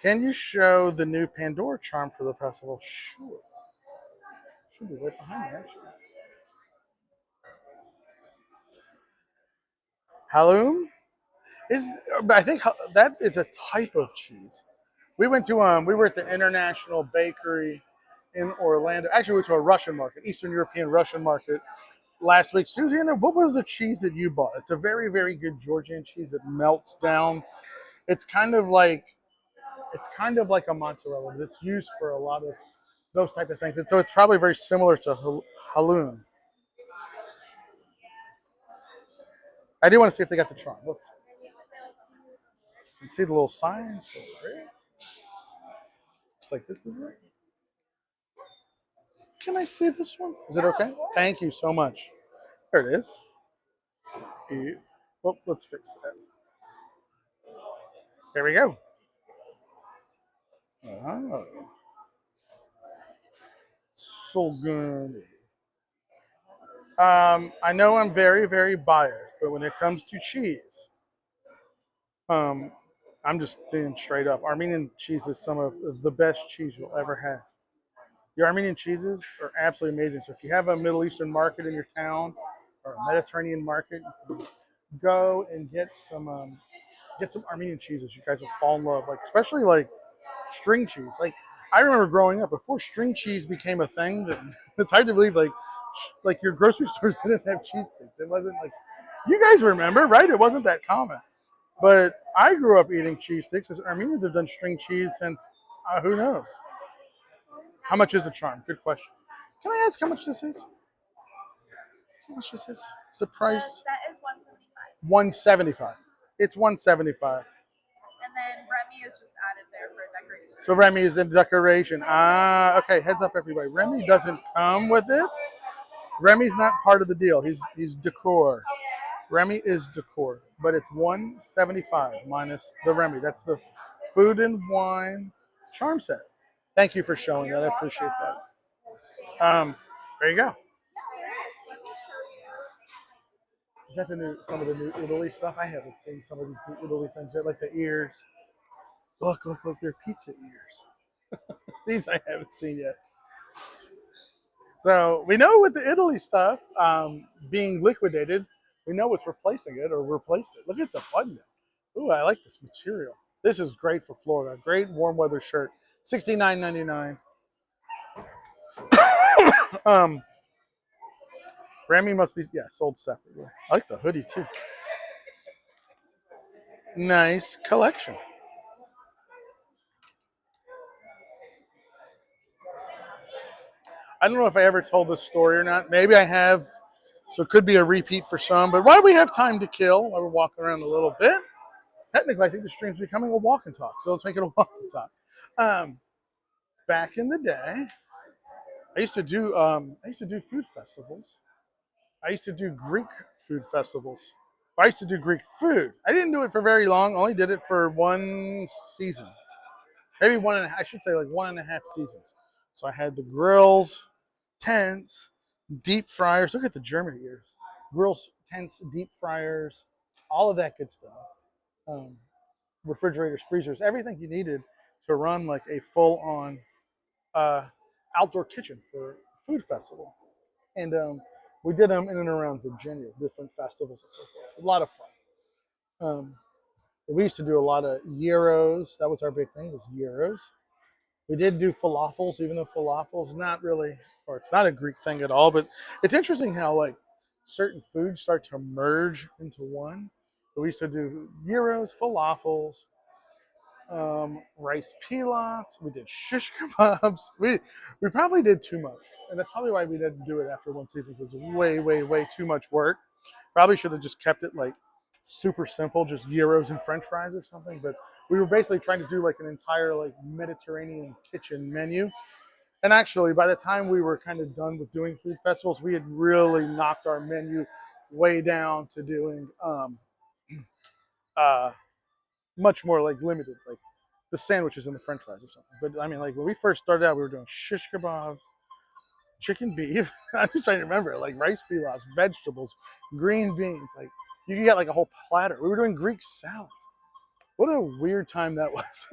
Can you show the new Pandora charm for the festival? Sure. Should be right behind me, actually. Halloum is, I think that is a type of cheese. We were at the International Bakery in Orlando. Actually, we went to a Russian market, Eastern European Russian market last week. Susanna, what was the cheese that you bought? It's a very, very good Georgian cheese that melts down. It's kind of like a mozzarella, but it's used for a lot of those type of things. And so it's probably very similar to halloum. I do want to see if they got the charm. Let's see the little sign. Looks like this is it. Can I see this one? Is it okay? Thank you so much. There it is. Well, let's fix that. There we go. Oh, so good. I know I'm very, very biased, but when it comes to cheese, um, I'm just being straight up. Armenian cheese is some of the best cheese you'll ever have. The Armenian cheeses are absolutely amazing. So if you have a Middle Eastern market in your town or a Mediterranean market, you can go and get some Armenian cheeses. You guys will fall in love. Like especially like string cheese. Like I remember growing up before string cheese became a thing. That it's hard to believe. Like your grocery stores didn't have cheese sticks. It wasn't like you guys remember, right? It wasn't that common. But I grew up eating cheese sticks. Armenians have done string cheese since who knows. How much is the charm? Good question. Can I ask how much this is? How much this is? Is the price? The set is 175. 175. It's 175. And then Remy is just added there for decoration. So Remy is in decoration. Okay. Heads up, everybody. Remy doesn't come with it. Remy's not part of the deal. He's decor. Remy is decor, but it's 175 minus the Remy. That's the food and wine charm set. Thank you for showing that. I appreciate that. There you go. Is that some of the new Italy stuff? I haven't seen some of these new Italy things yet, like the ears. Look, they're pizza ears. These I haven't seen yet. So we know with the Italy stuff being liquidated, we know what's replacing it or replaced it. Look at the button. Ooh, I like this material. This is great for Florida. Great warm weather shirt. $69.99. Remy must be sold separately. I like the hoodie too. Nice collection. I don't know if I ever told this story or not. Maybe I have, so it could be a repeat for some. But while we have time to kill, I will walk around a little bit. Technically, I think the stream's becoming a walk and talk, so let's make it a walk and talk. Back in the day, I used to do food festivals. I used to do Greek food festivals. I used to do Greek food. I didn't do it for very long. Only did it for one season, maybe one and I should say like 1.5 seasons. So I had the grills, tents, deep fryers. Look at the German ears. Grills, tents, deep fryers, all of that good stuff. Refrigerators, freezers, everything you needed to run like a full-on outdoor kitchen for a food festival. And we did them in and around Virginia, different festivals and so forth. A lot of fun. We used to do a lot of gyros. That was our big thing, was gyros. We did do falafels, even though falafels not really, or it's not a Greek thing at all. But it's interesting how like certain foods start to merge into one. We used to do gyros, falafels, rice pilafs. We did shish kebabs. We probably did too much, and that's probably why we didn't do it after one season. Because it was way, way, way too much work. Probably should have just kept it like super simple, just gyros and French fries or something. But we were basically trying to do like an entire like Mediterranean kitchen menu. And actually, by the time we were kind of done with doing food festivals, we had really knocked our menu way down to doing uh, much more like limited, like the sandwiches and the French fries or something. But I mean, like when we first started out, we were doing shish kebabs, chicken beef. I'm just trying to remember, like rice pilafs, vegetables, green beans. Like you could get like a whole platter. We were doing Greek salads. What a weird time that was.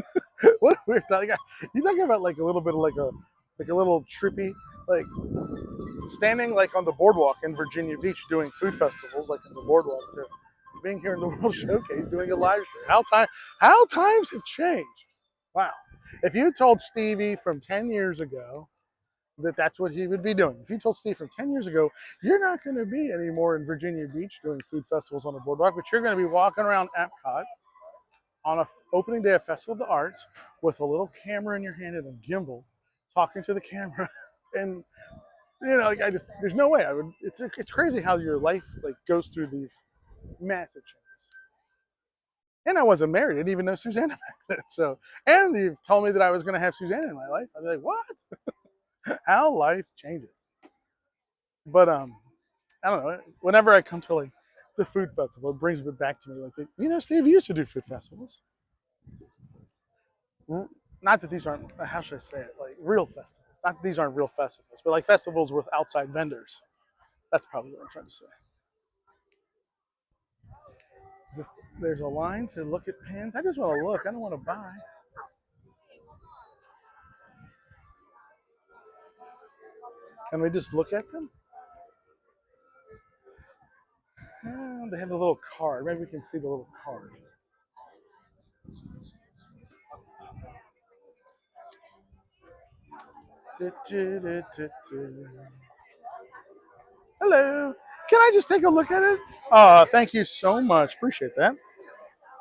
What a weird time. Like, you talking about like a little bit of like a little trippy, like standing like on the boardwalk in Virginia Beach doing food festivals, like on the boardwalk, to being here in the World Showcase doing a live show. How times have changed. Wow. If you told Stevie from 10 years ago that that's what he would be doing, if you told Steve from 10 years ago, you're not going to be anymore in Virginia Beach doing food festivals on the boardwalk, but you're going to be walking around Epcot on a opening day of Festival of the Arts with a little camera in your hand and a gimbal, talking to the camera, and like I just there's no way I would. It's crazy how your life like goes through these massive changes. And I wasn't married; I didn't even know Susanna back then. So, and you told me that I was going to have Susanna in my life. I'd be like, what? How life changes. But I don't know. Whenever I come to like the food festival, it brings it back to me. Like, Steve used to do food festivals. Not that these aren't, how should I say it, like real festivals. Not that these aren't real festivals, but like festivals with outside vendors. That's probably what I'm trying to say. Just, there's a line to look at pins. I just want to look. I don't want to buy. Can we just look at them? They have the little card. Maybe we can see the little card. Hello. Can I just take a look at it? Thank you so much. Appreciate that.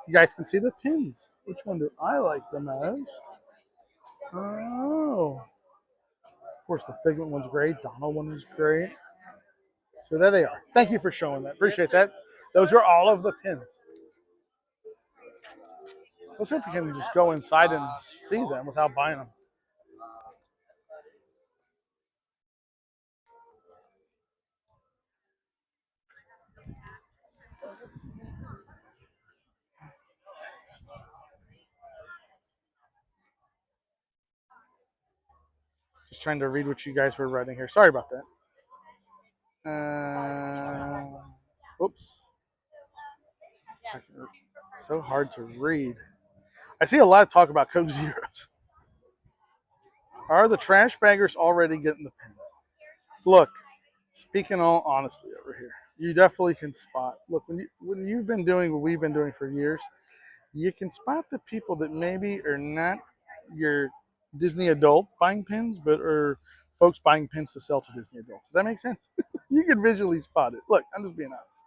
You guys can see the pins. Which one do I like the most? Oh. Of course, the Figment one's great. Donald one is great. So there they are. Thank you for showing that. Appreciate that. Those are all of the pins. Let's see if we can just go inside and see them without buying them. Just trying to read what you guys were writing here. Sorry about that. Oops. It's so hard to read. I see a lot of talk about Coke Zeros. Are the trash baggers already getting the pins? Look, speaking all honestly over here, you definitely can spot. Look, when you've been doing what we've been doing for years, you can spot the people that maybe are not your Disney adult buying pins, but are folks buying pins to sell to Disney adults. Does that make sense? You can visually spot it. Look, I'm just being honest.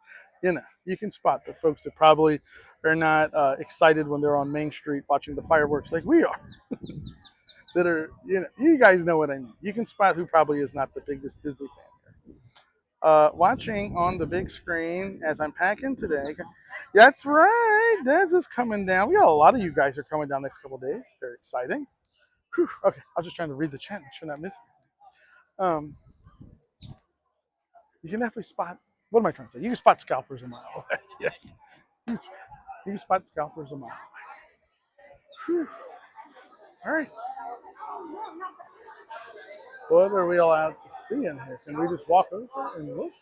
You can spot the folks that probably are not excited when they're on Main Street watching the fireworks like we are. That are, you guys know what I mean. You can spot who probably is not the biggest Disney fan here. Watching on the big screen as I'm packing today. That's right. Des is coming down. We got a lot of you guys are coming down next couple of days. Very exciting. Whew. Okay, I was just trying to read the chat. Make sure I'm not missing. You can definitely spot. What am I trying to say? You can spot scalpers a mile away. Yes. You can spot scalpers a mile away. Whew. All right. What are we allowed to see in here? Can we just walk over and look?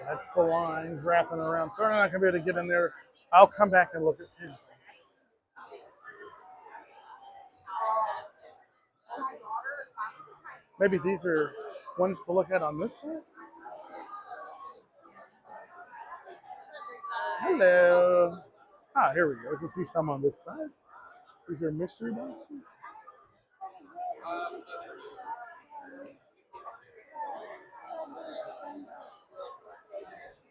That's the lines wrapping around. So we're not going to be able to get in there. I'll come back and look at pins. Maybe these are ones to look at on this side. Hello. Here we go. We can see some on this side. These are mystery boxes.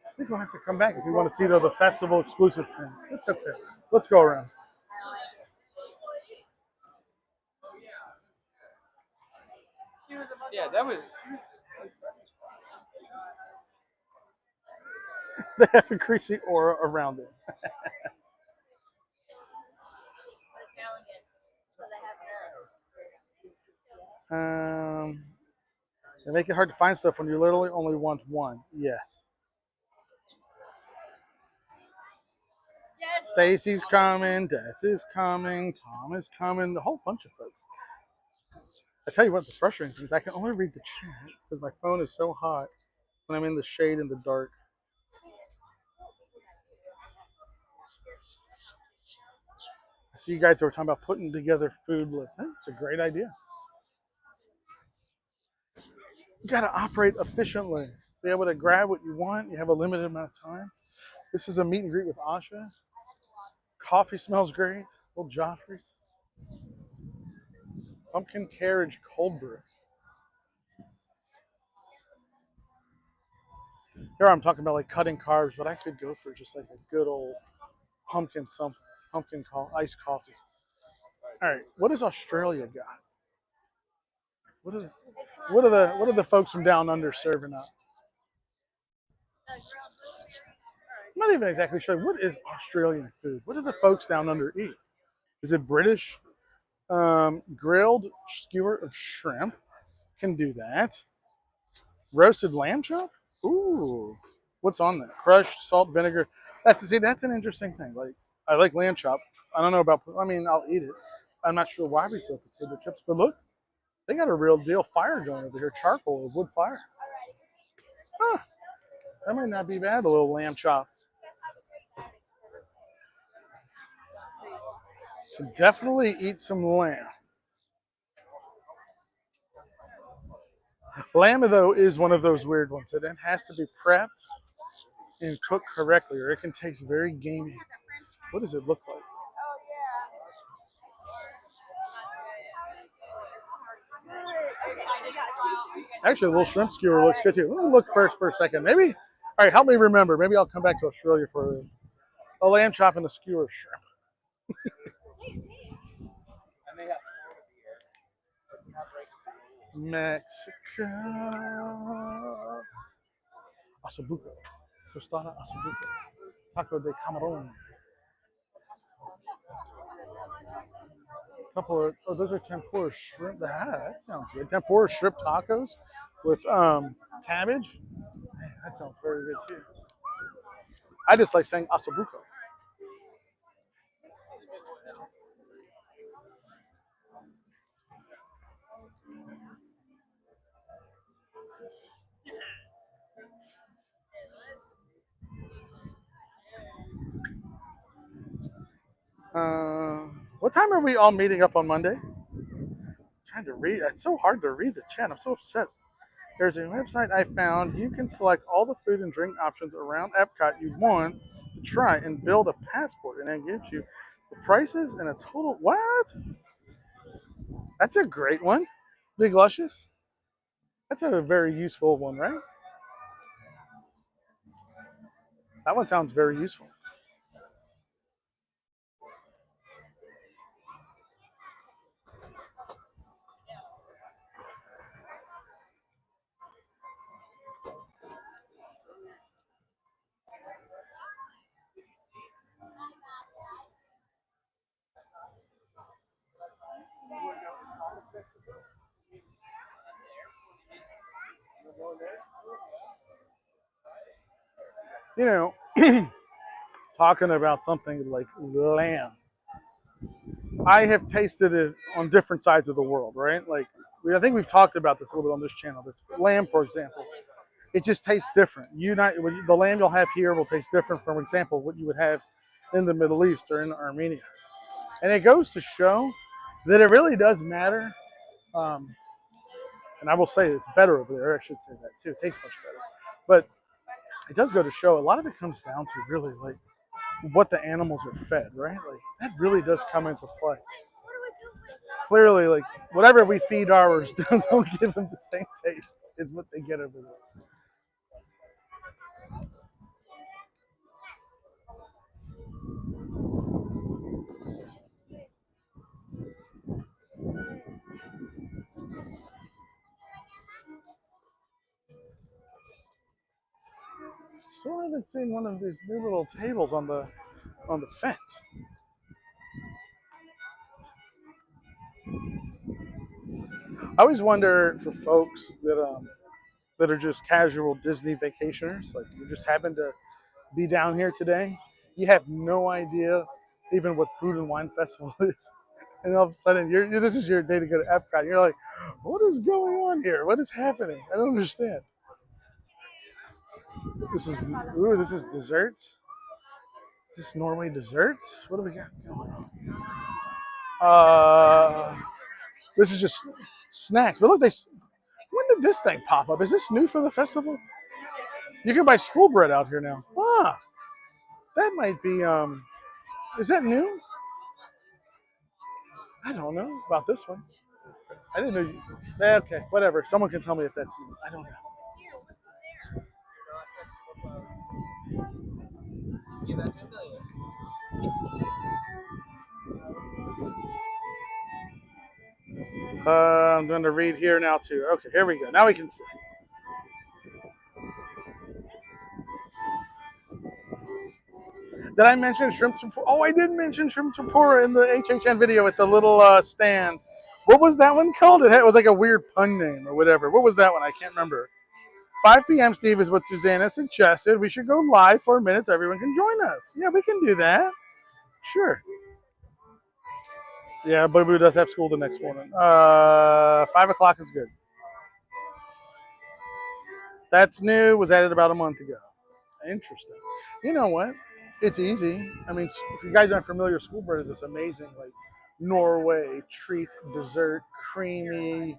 I think we'll have to come back if we want to see the festival exclusive pins. It's okay. Let's go around. Yeah, that was. They have a creepy aura around it. They make it hard to find stuff when you literally only want one. Yes. Stacy's coming, Des is coming, Tom is coming, a whole bunch of folks. I tell you what, the frustrating thing is I can only read the chat because my phone is so hot when I'm in the shade in the dark. I see you guys were talking about putting together food lists. It's a great idea. You got to operate efficiently. Be able to grab what you want. You have a limited amount of time. This is a meet and greet with Asha. Coffee smells great. Little Joffrey's. Pumpkin carriage cold brew. Here I'm talking about like cutting carbs, but I could go for just like a good old pumpkin something, iced coffee. All right, what does Australia got? What are the folks from down under serving up? I'm not even exactly sure. What is Australian food? What do the folks down under eat? Is it British? Grilled skewer of shrimp. Can do that. Roasted lamb chop. Ooh, what's on that? Crushed salt, vinegar. That's an interesting thing. Like I like lamb chop. I don't know about. I mean, I'll eat it. I'm not sure why we throw potato chips, but look, they got a real deal fire going over here. Charcoal or wood fire. Huh. That might not be bad. A little lamb chop. Should definitely eat some lamb. Lamb though is one of those weird ones. It has to be prepped and cooked correctly, or it can taste very gamey. What does it look like? Actually, a little shrimp skewer looks good too. Let me look first for a second. Maybe. All right, help me remember. Maybe I'll come back to Australia for a lamb chop and a skewer of shrimp. Mexico. Asabuco. Tostada asabuco. Taco de camarón. Couple of, oh, those are tempura shrimp. That sounds good. Tempura shrimp tacos with cabbage. Man, that sounds very good too. I just like saying asabuco. What time are we all meeting up on Monday? I'm trying to read. It's so hard to read the chat. I'm so upset. There's a website I found. You can select all the food and drink options around Epcot you want to try and build a passport, and it gives you the prices and a total. What? That's a great one. Big Luscious. That's a very useful one, right? That one sounds very useful. You know, talking about something like lamb. I have tasted it on different sides of the world, right? Like, I think we've talked about this a little bit on this channel. This lamb, for example, it just tastes different. The lamb you'll have here will taste different, for example, what you would have in the Middle East or in Armenia. And it goes to show that it really does matter. And I will say it's better over there. I should say that too. It tastes much better. But it does go to show a lot of it comes down to really like what the animals are fed, right? Like that really does come into play. Clearly, like whatever we feed ours don't give them the same taste as what they get over there. Still haven't seen one of these new little tables on the fence. I always wonder for folks that are just casual Disney vacationers, like you just happen to be down here today, you have no idea even what Food and Wine Festival is. And all of a sudden, this is your day to go to Epcot. You're like, what is going on here? What is happening? I don't understand. This is desserts. Is this Norway desserts? What do we got going on? This is just snacks. But look, when did this thing pop up? Is this new for the festival? You can buy school bread out here now. Ah, that might be. Is that new? I don't know about this one. I didn't know. Okay, whatever. Someone can tell me if that's new. I don't know. I'm going to read here now too. Okay, here we go. Now we can see. Did I mention shrimp tempura? Oh, I did mention shrimp tempura in the HHN video with the little stand. What was that one called? It was like a weird pun name or whatever. What was that one? I can't remember. 5 p.m. Steve is what Susanna suggested. We should go live for a minute so everyone can join us. Yeah, we can do that. Sure. Yeah, Boo Boo does have school the next morning. 5 o'clock is good. That's new. Was added about a month ago. Interesting. You know what? It's easy. I mean, if you guys aren't familiar, school bread is this amazing, like Norway treat dessert, creamy.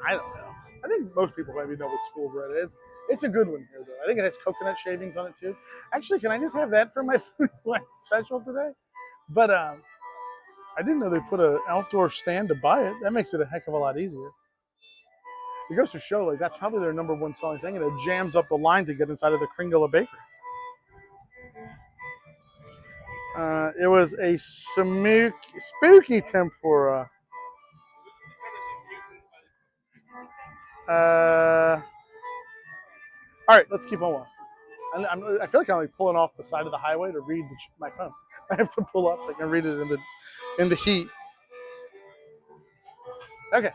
I don't know. I think most people maybe know what school bread is. It's a good one here, though. I think it has coconut shavings on it too. Actually, can I just have that for my food special today? But I didn't know they put an outdoor stand to buy it. That makes it a heck of a lot easier. It goes to show, like, that's probably their number one selling thing, and it jams up the line to get inside of the Kringle Bakery. It was a spooky tempura. All right, let's keep on walking. I feel like I'm like pulling off the side of the highway to read my phone. I have to pull up so I can read it in the heat. Okay.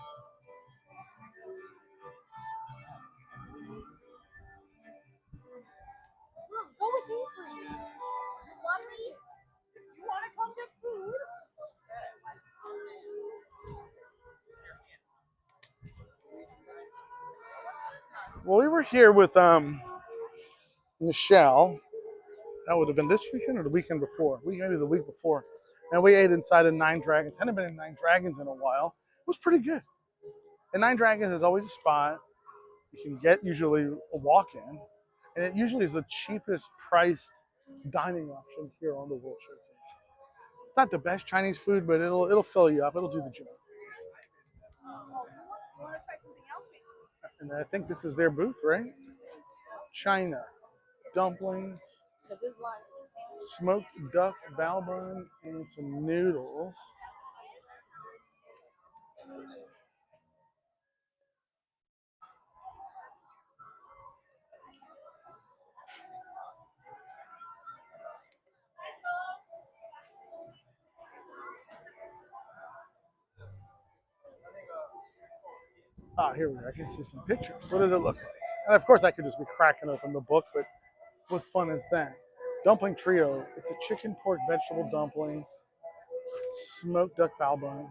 Go with me, please. You want me? You want to come get food? Well, we were here with Michelle. That would have been this weekend or the weekend before. Maybe the week before. And we ate inside of Nine Dragons. Hadn't been in Nine Dragons in a while. It was pretty good. And Nine Dragons is always a spot you can get usually a walk-in, and it usually is the cheapest priced dining option here on the World Showcase. It's not the best Chinese food, but it'll fill you up. It'll do the job. You want to try something else? And I think this is their booth, right? China dumplings, smoked duck bao bun, and some noodles. Ah, here we go. I can see some pictures. What does it look like? And of course, I could just be cracking open the book, but what fun is that? Dumpling trio. It's a chicken, pork, vegetable dumplings, smoked duck bao bun,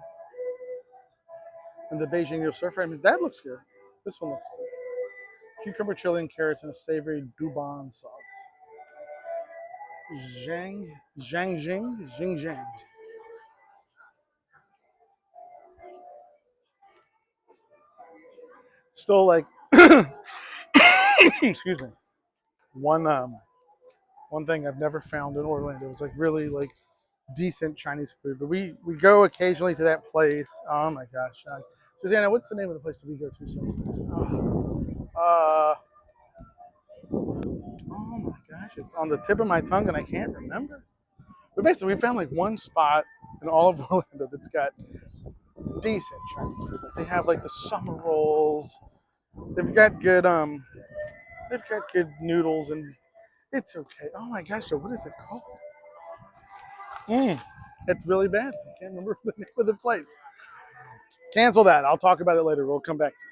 and the Beijing noodle stir fry. I mean, that looks good. This one looks good. Cucumber, chili, and carrots, and a savory douban sauce. Zhang. Still like, excuse me. One thing I've never found in Orlando is like really like decent Chinese food. But we go occasionally to that place. Oh my gosh, Susanna, what's the name of the place that we go to sometimes? Oh my gosh, it's on the tip of my tongue and I can't remember. But basically, we found like one spot in all of Orlando that's got decent Chinese food. Like they have like the summer rolls. They've got good noodles and it's okay. Oh my gosh, so what is it called? It's really bad. I can't remember the name of the place. Cancel that. I'll talk about it later. We'll come back to it.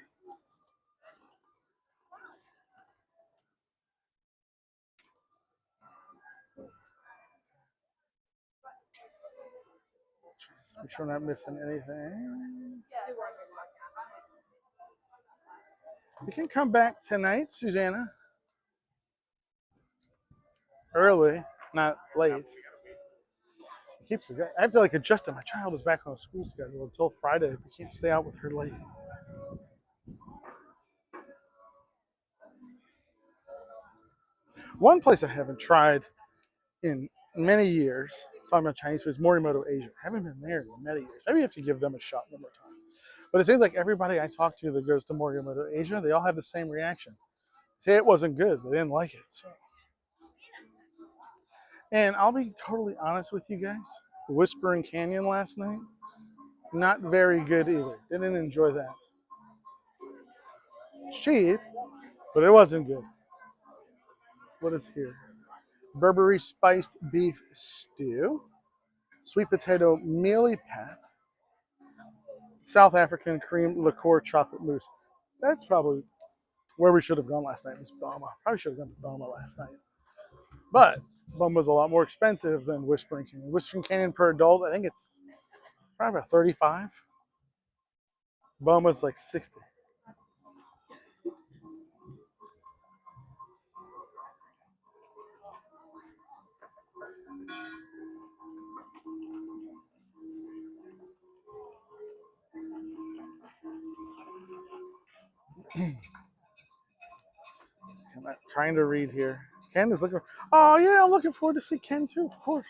Make sure I'm not missing anything. You can come back tonight, Susanna. Early, not late. I keep forgetting. I have to like adjust it. My child is back on a school schedule until Friday. If we can't stay out with her late. One place I haven't tried in many years, talking about Chinese food, is Morimoto Asia. I haven't been there in many years. Maybe you have to give them a shot one more time. But it seems like everybody I talk to that goes to Morimoto Asia, they all have the same reaction. Say it wasn't good. They didn't like it. So. And I'll be totally honest with you guys. Whispering Canyon last night, not very good either. Didn't enjoy that. It's cheap, but it wasn't good. What is here? Burberry spiced beef stew, sweet potato mealy pat, South African cream liqueur chocolate mousse. That's probably where we should have gone last night. Was Boma. Probably should have gone to Boma last night. But Boma's a lot more expensive than Whispering Canyon. Whispering Canyon per adult, I think it's probably about 35. Boma's like 60. I'm trying to read here. Ken is looking. Oh yeah, I'm looking forward to see Ken too. Of course.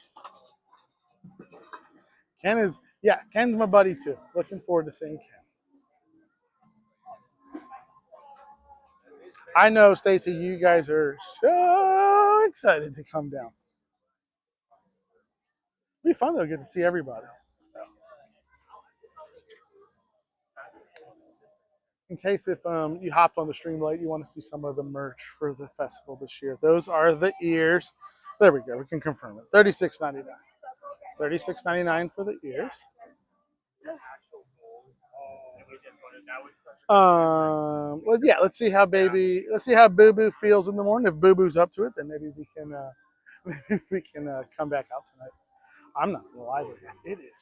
Ken is. Yeah, Ken's my buddy too. Looking forward to seeing Ken. I know, Stacy, you guys are so excited to come down. It'll be fun though, get to see everybody. In case if you hopped on the stream late, you want to see some of the merch for the festival this year. Those are the ears. There we go. We can confirm it. $36.99. $36.99 for the ears. Well, yeah. Let's see how Boo Boo feels in the morning. If Boo Boo's up to it, then maybe we can come back out tonight. I'm not gonna lie to you. It is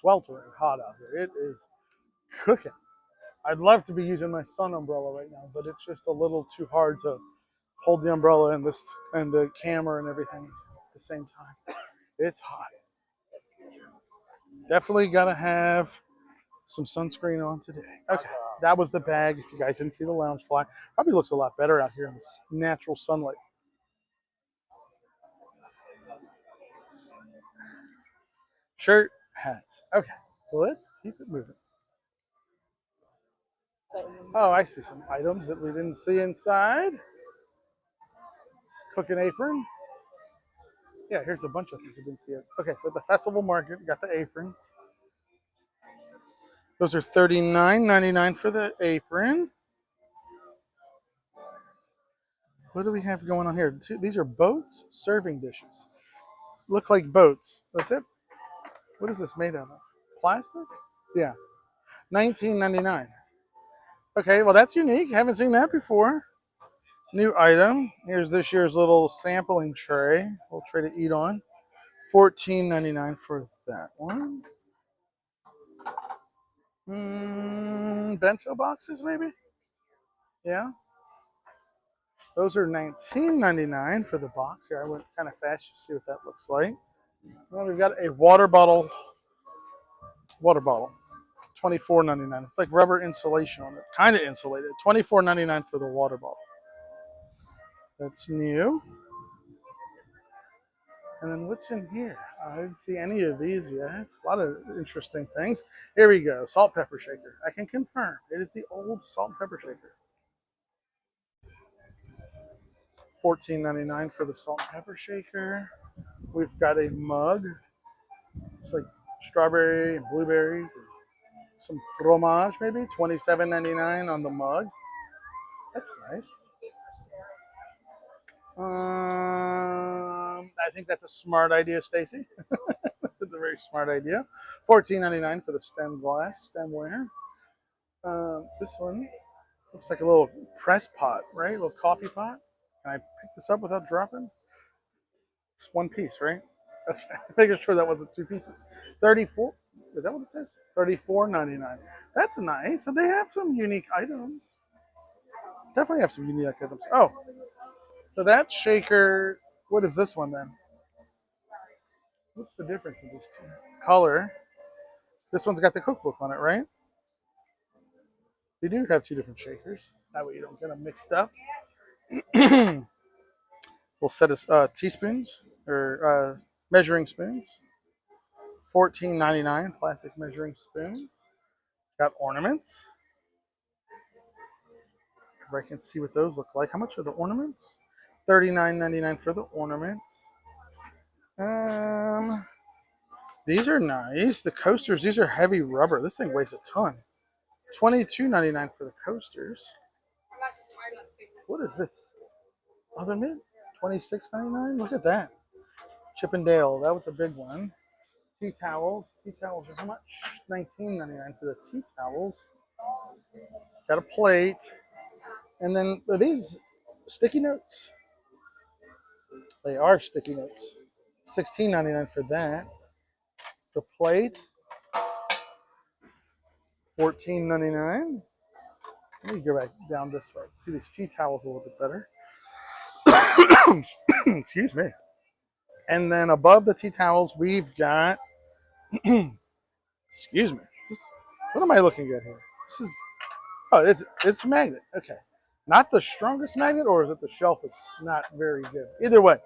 sweltering hot out here. It is cooking. I'd love to be using my sun umbrella right now, but it's just a little too hard to hold the umbrella and the camera and everything at the same time. It's hot. Definitely gotta have some sunscreen on today. Okay, that was the bag. If you guys didn't see the lounge fly, probably looks a lot better out here in this natural sunlight. Shirt, hats. Okay, well, let's keep it moving. Oh, I see some items that we didn't see inside. Cooking apron. Yeah, here's a bunch of things we didn't see. Okay, so the festival market got the aprons. Those are $39.99 for the apron. What do we have going on here? These are boats, serving dishes. Look like boats. That's it. What is this made out of? Plastic? Yeah. $19.99. Okay, well that's unique. Haven't seen that before. New item. Here's this year's little sampling tray. We'll try to eat on. $14.99 for that one. Bento boxes, maybe? Yeah. Those are $19.99 for the box. Here, I went kind of fast to see what that looks like. Well, we've got a water bottle. $24.99. It's like rubber insulation on it. Kind of insulated. $24.99 for the water bottle. That's new. And then what's in here? I didn't see any of these yet. A lot of interesting things. Here we go. Salt pepper shaker. I can confirm. It is the old salt and pepper shaker. $14.99 for the salt and pepper shaker. We've got a mug. It's like strawberry and blueberries and some fromage, maybe. $27.99 on the mug. That's nice. I think that's a smart idea, Stacy. The a very smart idea. $14.99 for the stemware. This one looks like a little press pot, right? A little coffee pot. Can I pick this up without dropping? It's one piece, right? Okay, making sure that wasn't two pieces. 34. Is that what it says? $34.99. That's nice. So they have some unique items. Definitely have some unique items. Oh, so that shaker. What is this one then? What's the difference in these two? Color. This one's got the cookbook on it, right? They do have two different shakers. That way you don't get them mixed up. We'll set us teaspoons or measuring spoons. $14.99 plastic measuring spoon. Got ornaments. If I can see what those look like. How much are the ornaments? $39.99 for the ornaments. These are nice. The coasters, these are heavy rubber. This thing weighs a ton. $22.99 for the coasters. What is this? Other mint? $26.99? Look at that. Chippendale. That was a big one. Tea towels. Tea towels are how much? $19.99 for the tea towels. Got a plate. And then are these sticky notes? They are sticky notes. $16.99 for that. The plate. $14.99. Let me go back down this way. See these tea towels a little bit better. Excuse me. And then above the tea towels, we've got. Excuse me. What am I looking at here? This is. Oh, it's a magnet. Okay. Not the strongest magnet, or is it the shelf is not very good? Either way,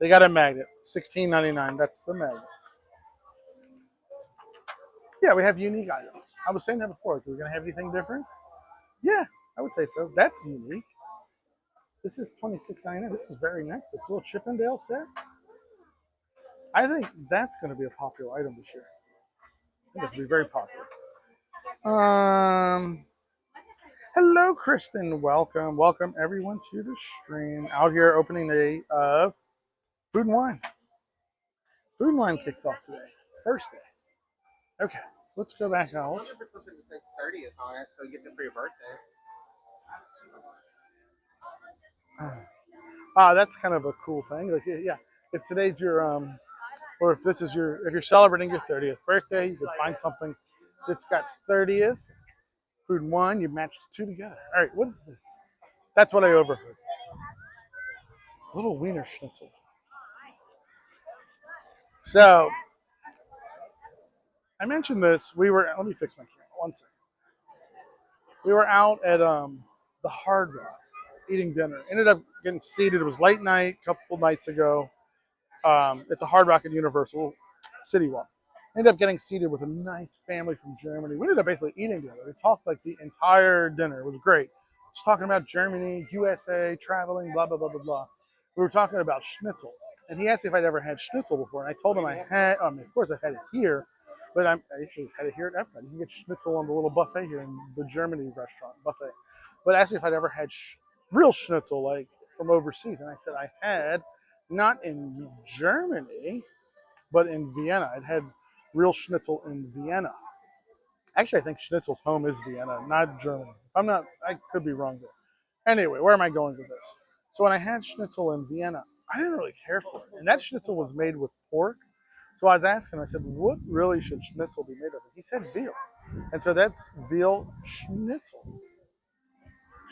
they got a magnet. $16.99. That's the magnet. Yeah, we have unique items. I was saying that before. Are we going to have anything different? Yeah, I would say so. That's unique. This is $26.99. This is very nice. The little Chippendale set. I think that's going to be a popular item this year. I think it's going to be very popular. Hello, Kristen. Welcome. Welcome, everyone, to the stream. Out here, opening day of Food and Wine. Food and Wine kicks off today. First day. Okay, let's go back out. I wonder if it's something that says 30th on it, so you get it for your birthday. That's kind of a cool thing. Like, yeah, if today's your or if this is if you're celebrating your 30th birthday, you could find something that's got 30th Food and Wine. You match the two together. All right, what is this? That's what I overheard. Little wiener schnitzel. So I mentioned this. Let me fix my camera. One second. We were out at the Hard Rock eating dinner. Ended up getting seated. It was late night, a couple nights ago, at the Hard Rock at Universal City Walk. Ended up getting seated with a nice family from Germany. We ended up basically eating together. We talked like the entire dinner. It was great. Just talking about Germany, USA, traveling, blah, blah, blah, blah, blah. We were talking about schnitzel. And he asked me if I'd ever had schnitzel before. And I told him I had. I mean, of course, I've had it here. But I actually had it here at Epcot. You can get schnitzel on the little buffet here in the Germany restaurant buffet. But asked me if I'd ever had real schnitzel, like from overseas. And I said I had, not in Germany, but in Vienna. I'd had real schnitzel in Vienna. Actually, I think schnitzel's home is Vienna, not Germany. I could be wrong there. Anyway, where am I going with this? So when I had schnitzel in Vienna, I didn't really care for it. And that schnitzel was made with pork. So I was asking him, I said, what really should schnitzel be made of? He said veal. And so that's veal schnitzel.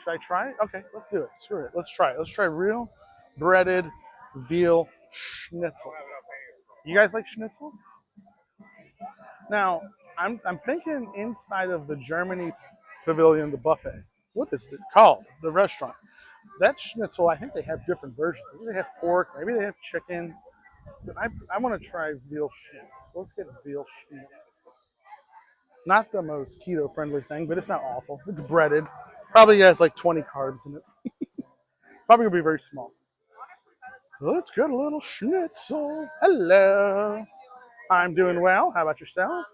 Should I try it? Okay, let's do it. Screw it. Let's try it. Let's try real breaded veal schnitzel. You guys like schnitzel? Now, I'm thinking inside of the Germany pavilion, the buffet. What is it called? The restaurant. That schnitzel, I think they have different versions. Maybe they have pork, maybe they have chicken. But I want to try veal schnitzel. Let's get veal schnitzel. Not the most keto friendly thing, but it's not awful. It's breaded. Probably has like 20 carbs in it. Probably gonna be very small. Let's get a little schnitzel. Hello. I'm doing well. How about yourself?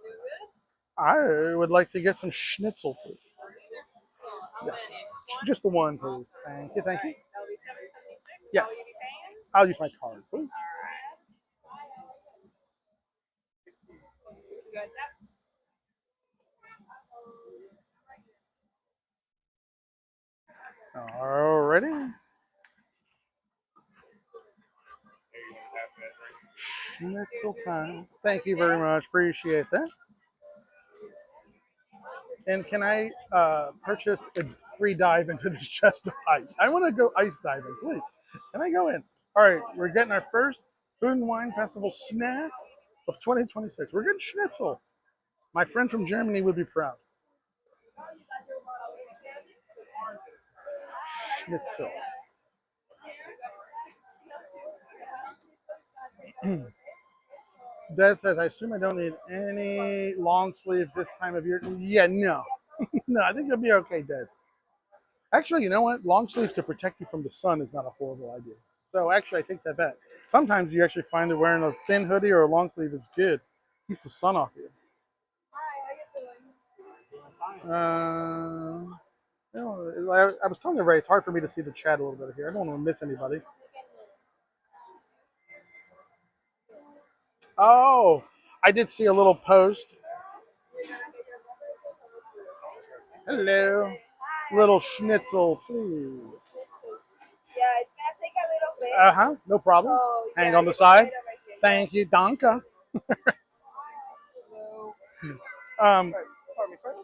I would like to get some schnitzel, please. Yes. Just the one, please. Thank you. Thank you. Yes. I'll use my card, please. Alrighty. Schnitzel time. Thank you very much. Appreciate that. And can I purchase a free dive into this chest of ice? I want to go ice diving, please. Can I go in? All right, we're getting our first Food and Wine Festival snack of 2026. We're getting schnitzel. My friend from Germany would be proud. Schnitzel. Des says, I assume I don't need any long sleeves this time of year. Yeah, no. No, I think you'll be okay, Des. Actually, you know what? Long sleeves to protect you from the sun is not a horrible idea. So actually, I take that back. Sometimes you actually find that wearing a thin hoodie or a long sleeve is good. Keeps the sun off you. You know, I was telling everybody it's hard for me to see the chat a little bit here. I don't want to miss anybody. Oh, I did see a little post. Hello. Little schnitzel, please. Yeah, it's gonna take a little bit. Uh-huh, no problem. So, Hang yeah, on the you can side. wait over here. Thank you, Donka.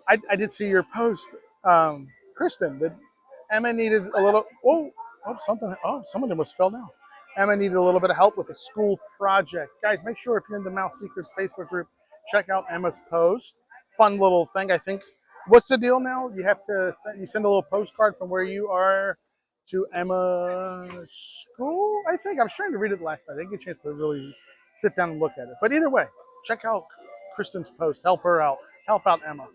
I did see your post, Kristen. That Emma needed a little. Some of them was fell down. Emma needed a little bit of help with a school project. Guys, make sure if you're in the Mouse Secrets Facebook group, check out Emma's post. Fun little thing. I think. What's the deal now? You have to send a little postcard from where you are to Emma's school. I think I was trying to read it last night. I didn't get a chance to really sit down and look at it. But either way, check out Kristen's post. Help her out. Help out Emma.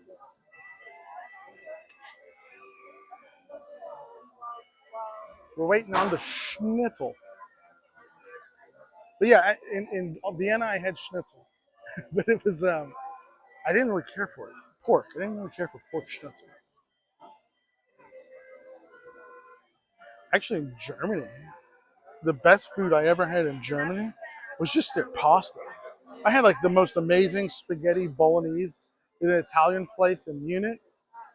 We're waiting on the schnitzel. But yeah, in Vienna I had schnitzel, but it was I didn't really care for it. Pork. I didn't really care for pork schnitzel. Actually, in Germany, the best food I ever had in Germany was just their pasta. I had like the most amazing spaghetti bolognese in an Italian place in Munich,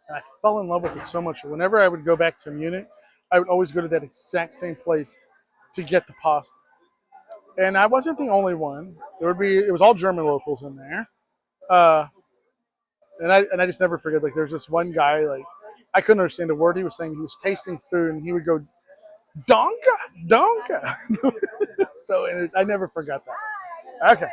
and I fell in love with it so much. Whenever I would go back to Munich, I would always go to that exact same place to get the pasta. And I wasn't the only one. It was all German locals in there. Uh, and I just never forget. Like there's this one guy, like I couldn't understand a word he was saying. He was tasting food and he would go donka, donka. So I never forgot that. Okay.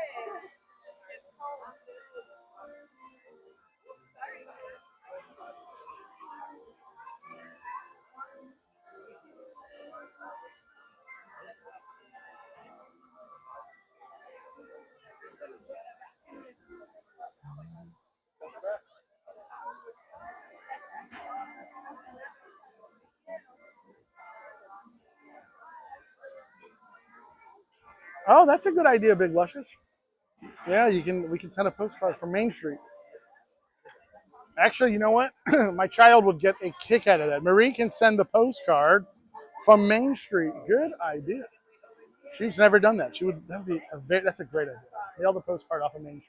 Oh, that's a good idea, Big Luscious. Yeah, we can send a postcard from Main Street. Actually, you know what? My child would get a kick out of that. Marie can send the postcard from Main Street. Good idea. She's never done that. That's a great idea. Mail the postcard off of Main Street.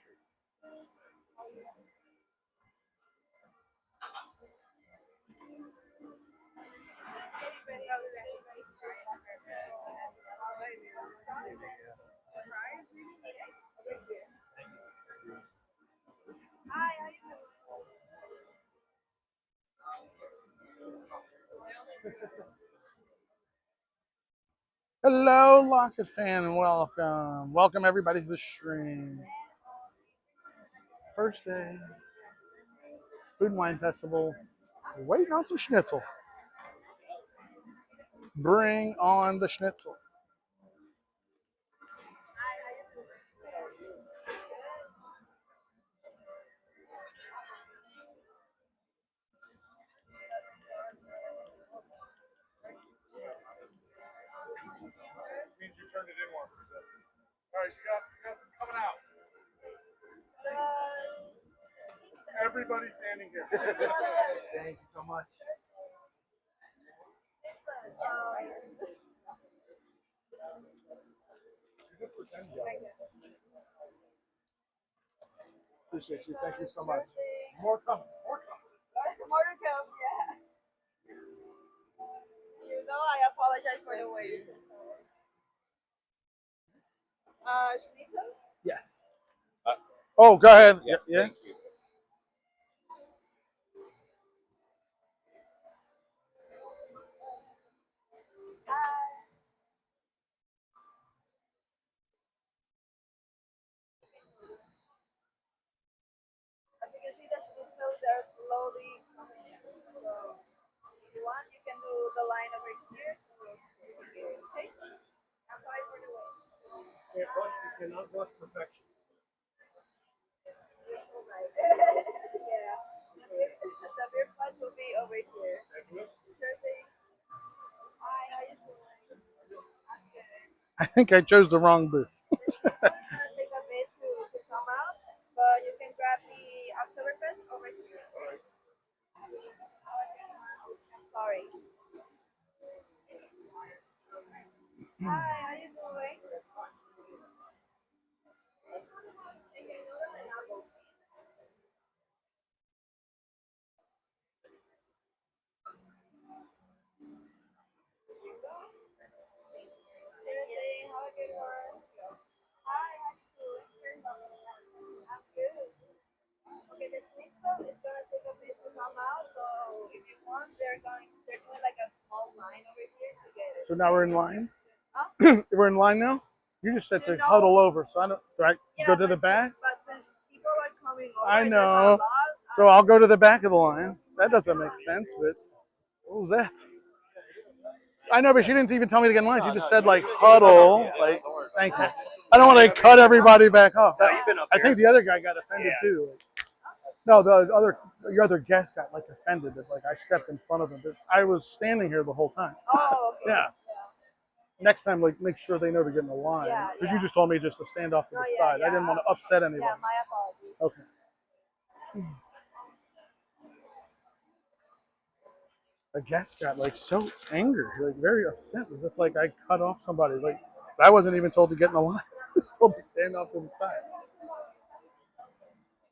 Hello, Locket fan, and welcome. Welcome everybody to the stream. First day, Food and Wine Festival. We're waiting on some schnitzel. Bring on the schnitzel. Means you turned it in once. All right, you got some coming out. Everybody standing here. Thank you so much. Appreciate you. Thank you so much. More coming. More coming. More to come, yeah. apologize for the wait. Schnitzel? Yes. Uh, Oh, go ahead. Yeah, Yeah. thank you. As you can see, the schnitzels are slowly coming in. So, if you want, you can do the line over here. Okay? I'm sorry for the wait. Can't rush, you cannot rush perfection. Yeah. The beer pot will be over here. Sure thing. Hi, how you doing? I'm good. I think I chose the wrong booth. It's gonna take a bit to come out, but you can grab the Oktoberfest over here. I'm sorry. Hi, how you doing? Have a good one. Hi, how you doing? I'm good. Okay, the schnitzel is gonna take a bit to come out, so if you want, they're doing like a small line over here to get it. So now we're in line. Huh? We're in line now. You just said to No. huddle over, so I don't. Do I go Yeah, to the back? but since people are coming over, I and there's a know. lot. So I'll go to the back of the line. That doesn't make sense, but what was that? I know, but she didn't even tell me to get in line. She just said like huddle. Like, thank you. I don't want to cut everybody back off. I think the other guy got offended too. No, your other guest got like offended that like I stepped in front of him. But I was standing here the whole time. Oh, okay. Yeah. Next time, like make sure they know to get in the line. Yeah, Because yeah. you just told me just to stand off to the No, yeah, side. I yeah. didn't want to upset anybody. Yeah, my apologies. Okay. The guest got like so angry, like very upset, as if like I cut off somebody. Like I wasn't even told to get in the line. I was told to stand off to the side.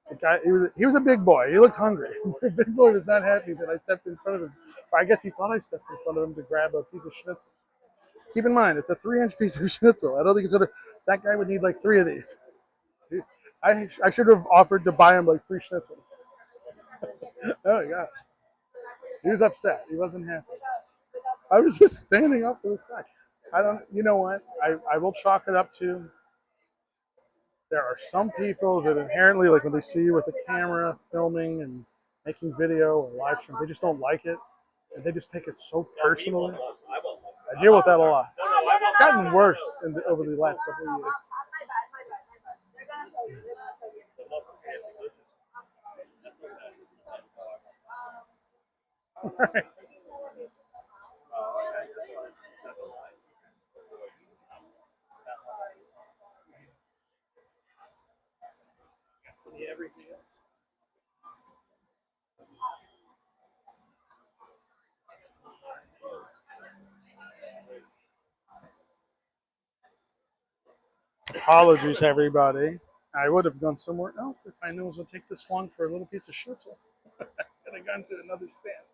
The guy, he was a big boy. He looked hungry. The big boy was not happy that I stepped in front of him. Or I guess he thought I stepped in front of him to grab a piece of schnitzel. Keep in mind, it's a 3-inch piece of schnitzel. I don't think it's gonna. That guy would need like 3 of these. I should have offered to buy him like 3 schnitzels. Oh my gosh. He was upset. He wasn't happy. I was just standing up to the side. I don't. You know what? I will chalk it up to. There are some people that inherently, like when they see you with a camera filming and making video or live stream, they just don't like it, and they just take it so personally. I deal with that a lot. It's gotten worse over the last couple of years. My bad, my bad, my bad. They're gonna tell you. They're gonna tell you. Right. Apologies, everybody. I would have gone somewhere else if I knew it was going to take this long for a little piece of schnitzel. Could have gone to another stand.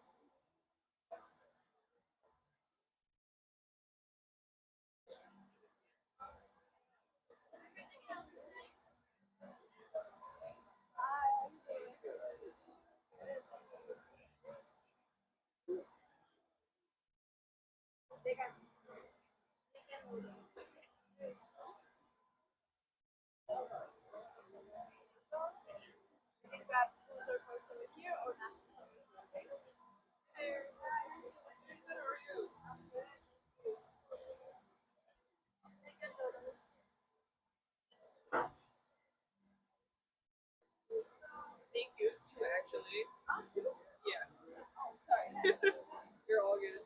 You can grab food or first over here or not. Thank you. It's two actually. Yeah. Sorry. You're all good.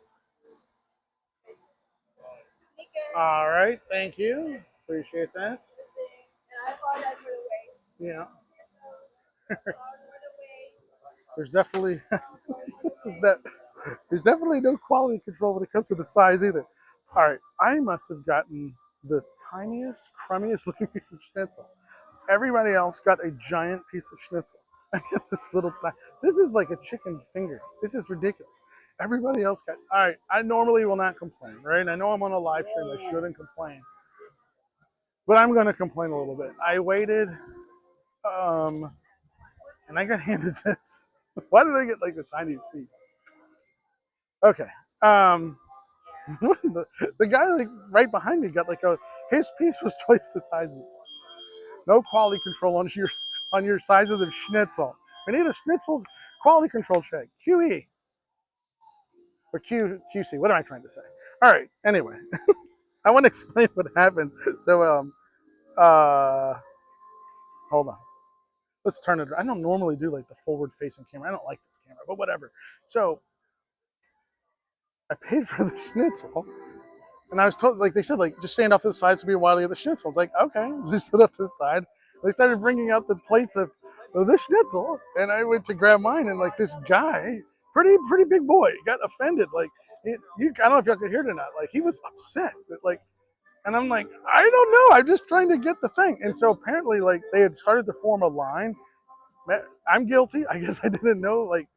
All right, thank you. Appreciate that. And I apologize for the wait. Yeah, For the wait. there's definitely this is that. There's definitely no quality control when it comes to the size either. All right, I must have gotten the tiniest, crummiest looking piece of schnitzel. Everybody else got a giant piece of schnitzel. I get this little. This is like a chicken finger. This is ridiculous. Everybody else got. All right, I normally will not complain, right? I know I'm on a live stream. I shouldn't complain, but I'm going to complain a little bit. I waited, and I got handed this. Why did I get like the tiniest piece? Okay. Um, the guy like right behind me got like his piece was twice the size of it. No quality control on your sizes of schnitzel. We need a schnitzel quality control check. QE or QC. What am I trying to say? All right. Anyway, I want to explain what happened. So uh, hold on. Let's turn it. I don't normally do like the forward facing camera. I don't like this camera, but whatever. So I paid for the schnitzel. And I was told, like they said, like just stand off to the side so be a while to get the schnitzel. I was like, okay. So we stood up to the side. They started bringing out the plates of the schnitzel, and I went to grab mine, and like this guy, pretty big boy, got offended. Like, I don't know if y'all could hear it or not. Like he was upset. That, like, and I'm like, I don't know. I'm just trying to get the thing. And so apparently, like they had started to form a line. I'm guilty. I guess I didn't know. Like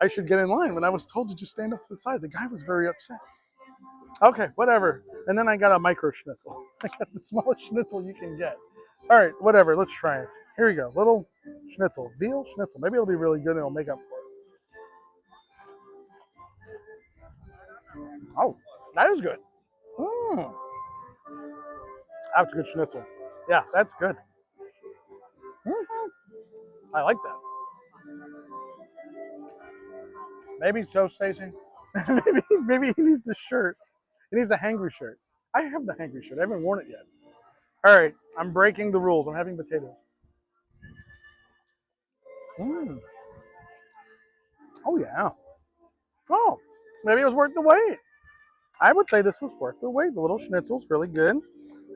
I should get in line when I was told to just stand off to the side. The guy was very upset. Okay, whatever. And then I got a micro schnitzel. I got the smallest schnitzel you can get. All right, whatever. Let's try it. Here we go. Little schnitzel. Veal schnitzel. Maybe it'll be really good and it'll make up for it. Oh, that is good. Mmm. That's a good schnitzel. Yeah, that's good. I like that. Maybe so, Stacy. maybe he needs the shirt. He needs a hangry shirt. I have the hangry shirt. I haven't worn it yet. All right, I'm breaking the rules. I'm having potatoes. Mm. Oh, yeah. Oh, maybe it was worth the wait. I would say this was worth the wait. The little schnitzel's really good.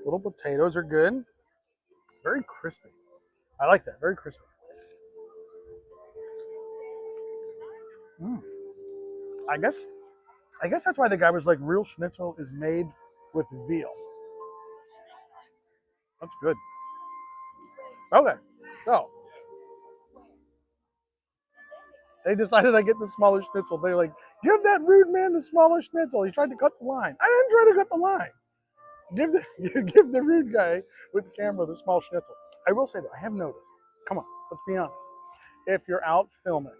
Little potatoes are good. Very crispy. I like that. Very crispy. Mm. I guess that's why the guy was like, real schnitzel is made with veal. That's good. Okay. So they decided I get the smaller schnitzel. They're like, give that rude man the smaller schnitzel. He tried to cut the line. I didn't try to cut the line. Give the rude guy with the camera the small schnitzel. I will say that I have noticed. Come on, let's be honest. If you're out filming,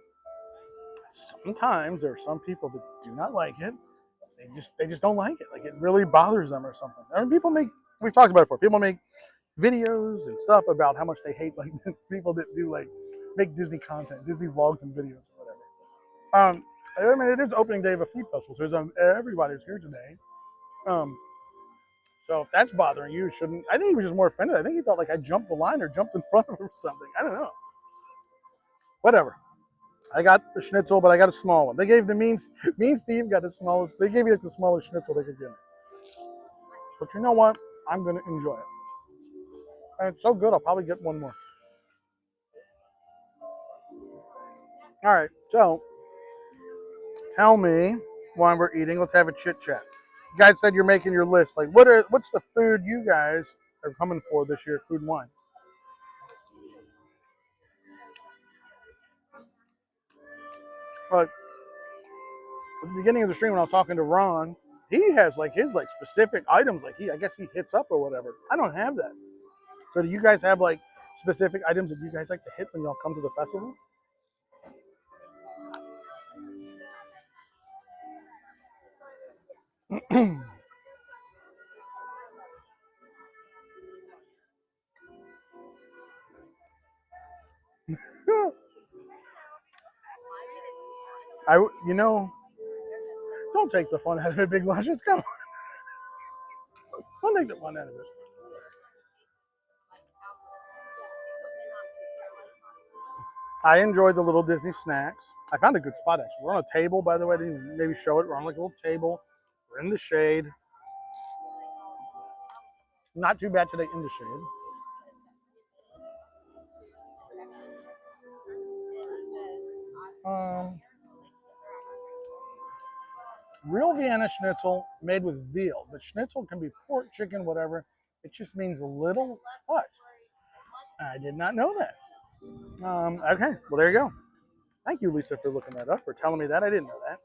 sometimes there are some people that do not like it. They just don't like it. Like it really bothers them or something. I mean, we've talked about it before. People make videos and stuff about how much they hate like people that do like make Disney content, Disney vlogs and videos or whatever. I mean, it is opening day of a food festival, so everybody's here today. Um, so if that's bothering you, shouldn't. I think he was just more offended. I think he thought like I jumped the line or jumped in front of him or something. I don't know. Whatever. I got the schnitzel, but I got a small one. They gave the mean Steve got the smallest. They gave me like the smallest schnitzel they could give me. But you know what? I'm gonna enjoy it. And it's so good, I'll probably get one more. All right, so tell me while we're eating. Let's have a chit chat. You guys said you're making your list. Like, what's the food you guys are coming for this year? Food and wine. But at the beginning of the stream, when I was talking to Ron, he has like his like specific items. Like I guess he hits up or whatever. I don't have that. So do you guys have like specific items that you guys like to hit when y'all come to the festival? You know, don't take the fun out of it, Big Luscious. Come on, don't take the fun out of it. I enjoyed the little Disney snacks. I found a good spot actually. We're on a table, by the way. I didn't maybe show it. We're on like a little table. We're in the shade. Not too bad today in the shade. Um, Real Vienna schnitzel made with veal. But schnitzel can be pork, chicken, whatever. It just means a little hut. I did not know that. Okay, well there you go. Thank you, Lisa, for looking that up, for telling me that. I didn't know that.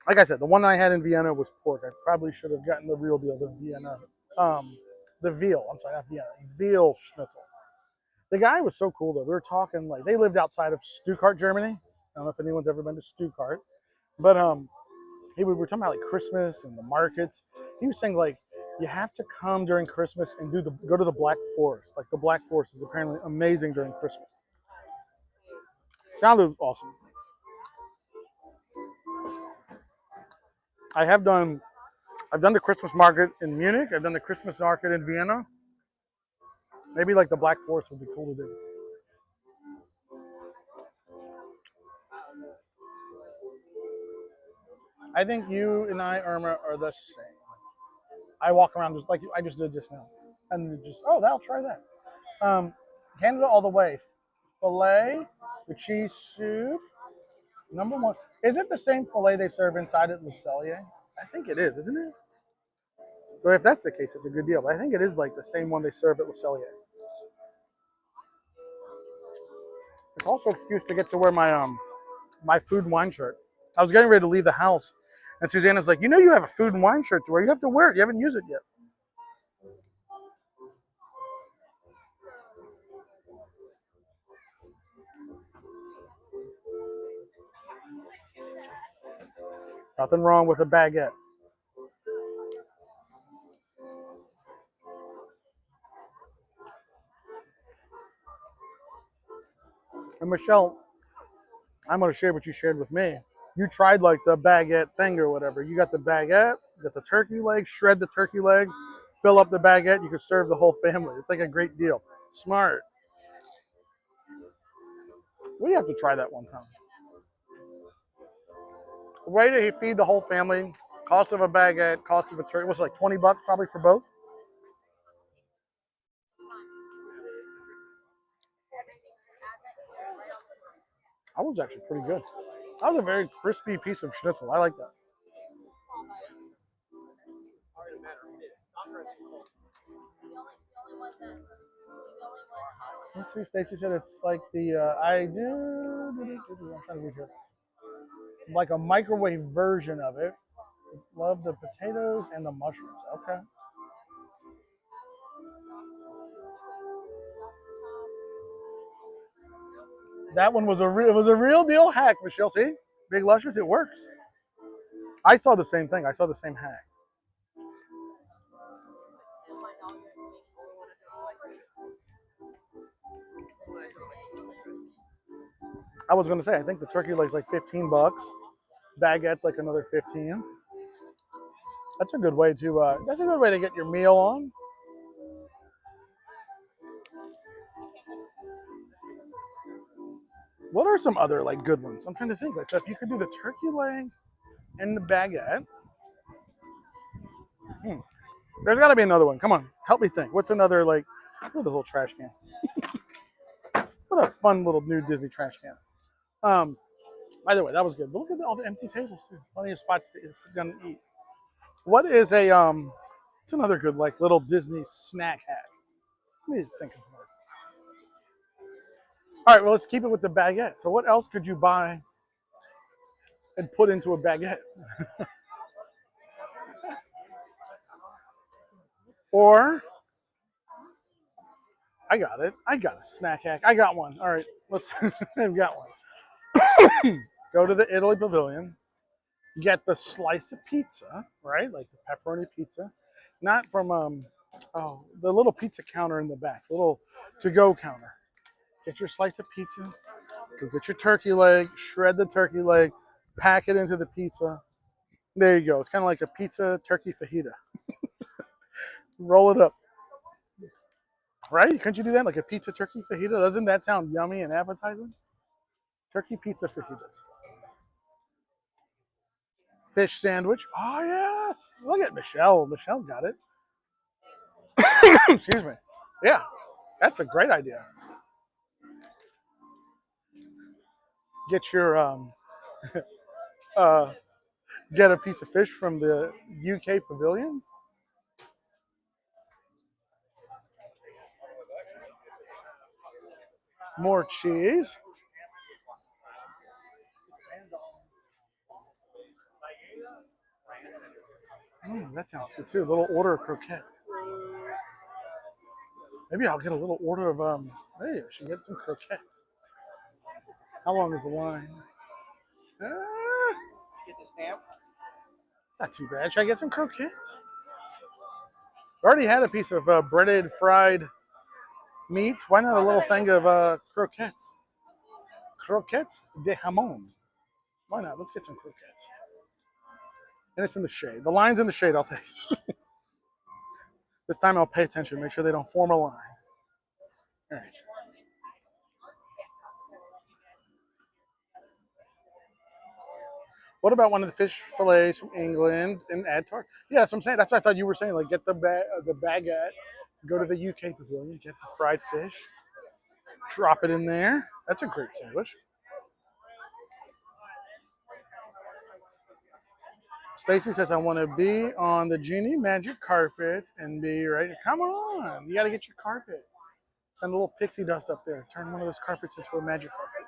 Like I said, the one I had in Vienna was pork. I probably should have gotten the real deal, the Vienna, the veal. I'm sorry, not Vienna, veal schnitzel. The guy was so cool though. We were talking like they lived outside of Stuttgart, Germany. I don't know if anyone's ever been to Stuttgart, but we were talking about like Christmas and the markets. He was saying like you have to come during Christmas and go to the Black Forest. Like the Black Forest is apparently amazing during Christmas. Sounded awesome. I've done the Christmas market in Munich. I've done the Christmas market in Vienna. Maybe like the Black Forest would be cool to do. I think you and I, Irma, are the same. I walk around just like I just did just now, and just I'll try that. Canada all the way. Filet, the cheese soup, number one. Is it the same filet they serve inside at Le Cellier? I think it is, isn't it? So if that's the case, it's a good deal. But I think it is like the same one they serve at Le Cellier. It's also an excuse to get to wear my food and wine shirt. I was getting ready to leave the house, and Susanna's like, "You know, you have a food and wine shirt to wear. You have to wear it. You haven't used it yet." Nothing wrong with a baguette. And Michelle, I'm going to share what you shared with me. You tried like the baguette thing or whatever. You got the baguette, get the turkey leg, shred the turkey leg, fill up the baguette. You can serve the whole family. It's like a great deal. Smart. We have to try that one time. Way to feed the whole family. Cost of a baguette, cost of a turkey. What's it like $20 probably for both? That was actually pretty good. That was a very crispy piece of schnitzel. I like that. Let's see. Stacy said it's like the I do. I'm trying to read here. Like a microwave version of it. Love the potatoes and the mushrooms. Okay. That one was a real deal hack, Michelle. See, Big Luscious, it works. I saw the same thing. I saw the same hack. I was gonna say, I think the turkey leg's like $15. Baguette's like another 15. That's a good way to. That's a good way to get your meal on. What are some other like good ones? I'm trying to think. Like, so if you could do the turkey leg and the baguette, there's got to be another one. Come on, help me think. What's another like? Look at this little trash can. What a fun little new Disney trash can. By the way, that was good. But look at all the empty tables too. Plenty of spots to sit down and eat. What is a It's another good like little Disney snack hack. Let me think of more. All right, well let's keep it with the baguette. So what else could you buy and put into a baguette? Or I got it. I got a snack hack. I got one. All right, let's. I've got one. Go to the Italy Pavilion. Get the slice of pizza, right? Like the pepperoni pizza, not from the little pizza counter in the back, little to-go counter. Get your slice of pizza. Go get your turkey leg. Shred the turkey leg. Pack it into the pizza. There you go. It's kind of like a pizza turkey fajita. Roll it up. Right? Couldn't you do that? Like a pizza turkey fajita? Doesn't that sound yummy and appetizing? Turkey pizza fajitas. Fish sandwich. Oh, yes. Look at Michelle. Michelle got it. Excuse me. Yeah, that's a great idea. Get your uh, get a piece of fish from the UK pavilion. More cheese. That sounds good too. A little order of croquettes. Maybe I'll get a little order of Hey, I should get some croquettes. How long is the line? Get the stamp. It's not too bad. Should I get some croquettes? I already had a piece of breaded fried meat. Why not a little thing of croquettes? Croquettes de jamon. Why not? Let's get some croquettes. And it's in the shade. The line's in the shade, I'll take it. This time I'll pay attention, make sure they don't form a line. All right. What about one of the fish fillets from England and add tart? Yeah, that's what I'm saying. That's what I thought you were saying. Like, get the baguette, go to the UK pavilion, get the fried fish, drop it in there. That's a great sandwich. Stacy says, I want to be on the Genie Magic Carpet and be right. Come on. You got to get your carpet. Send a little pixie dust up there. Turn one of those carpets into a magic carpet.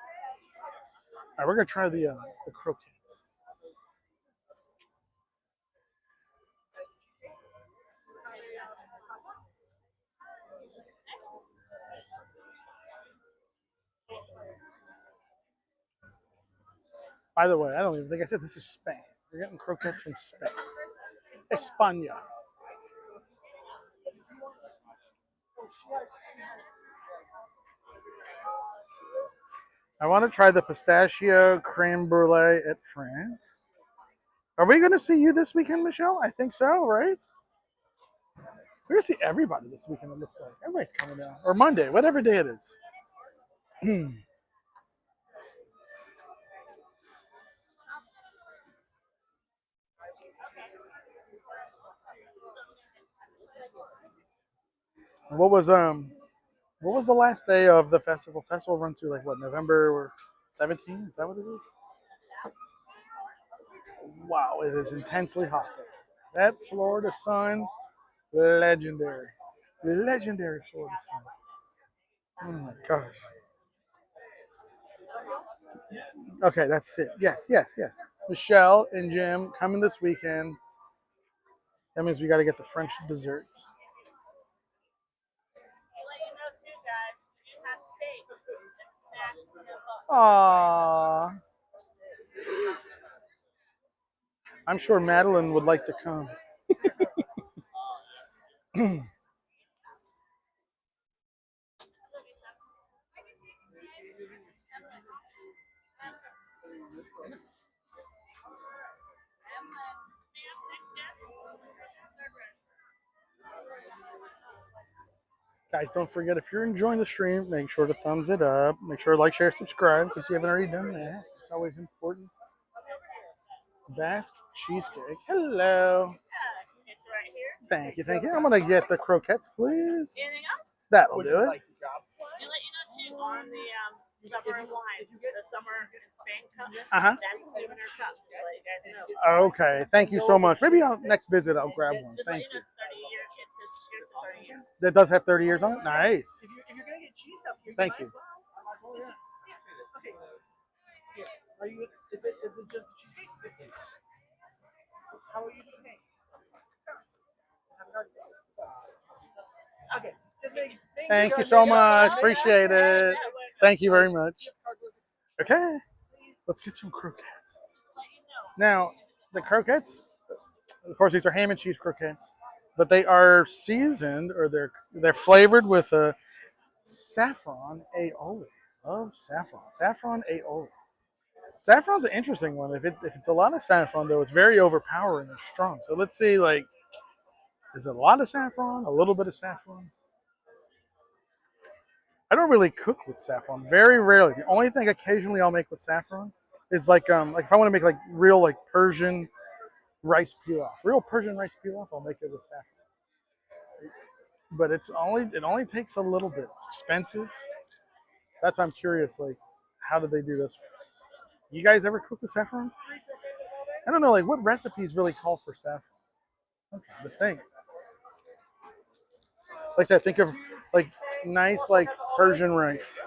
All right, we're going to try the croquettes. By the way, I don't even think I said this is Spain. We're getting croquettes from Spain. España. I want to try the pistachio creme brulee at France. Are we going to see you this weekend, Michelle? I think so, right? We're going to see everybody this weekend, it looks like. Everybody's coming down. Or Monday, whatever day it is. What was the last day of the festival? Festival runs through like what, November 17th? Is that what it is? Wow, it is intensely hot there. That Florida sun, legendary. Legendary Florida sun. Oh my gosh. Okay, that's it. Yes, yes, yes. Michelle and Jim coming this weekend. That means we got to get the French desserts. Aww. I'm sure Madeline would like to come. Guys, don't forget, if you're enjoying the stream, make sure to thumbs it up. Make sure to like, share, subscribe, because you haven't already done that. It's always important. Basque cheesecake. Hello. It's right here. Thank you, thank you. I'm going to get the croquettes, please. Anything else? That'll do it. And let you know too on the summer and wine, the summer in Spain cup. Uh-huh. That's a souvenir cup. To let you guys know. Okay, thank you so much. Maybe next visit I'll grab one. Just Thank let you. know 30 years. It says here for 30 years. That does have 30 years on it? Nice. If you're gonna get cheese up here, Thank you. Okay. Yeah. Are you? Is it just the cheesecake? How are you doing? Okay. Thank you so much. Appreciate it. Thank you very much. Okay, let's get some croquettes. Now, the croquettes, of course, these are ham and cheese croquettes, but they are seasoned or they're flavored with a saffron aioli. Love saffron. Saffron aioli. Saffron's an interesting one. If it's a lot of saffron though, it's very overpowering and strong. So let's see, like, is it a lot of saffron? A little bit of saffron? I don't really cook with saffron. Very rarely. The only thing occasionally I'll make with saffron is like if I want to make like real like Persian rice pilaf. Real Persian rice pilaf, I'll make it with saffron. But it only takes a little bit. It's expensive. That's why I'm curious, like, how did they do this? You guys ever cook with saffron? I don't know, like what recipes really call for saffron? Okay, the thing. Like I said, think of like nice like Persian rice.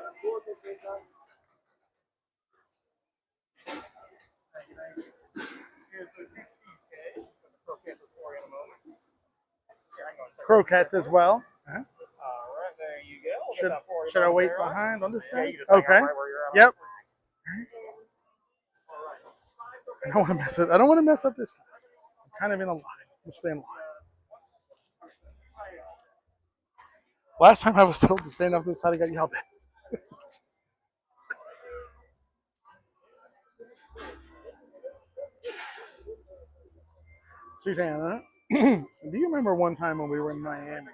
croquettes as well. All right, there you go. We'll get Should, that for you should I wait momentarily. behind on this Yeah, side? you just hang out Okay. right where you're at. Yep. I don't want to mess it. I don't want to mess up this time. I'm kind of in a line. I'm stay in line. Last time I was told to stand off this side, I got yelled at. Susanna, do you remember one time when we were in Miami?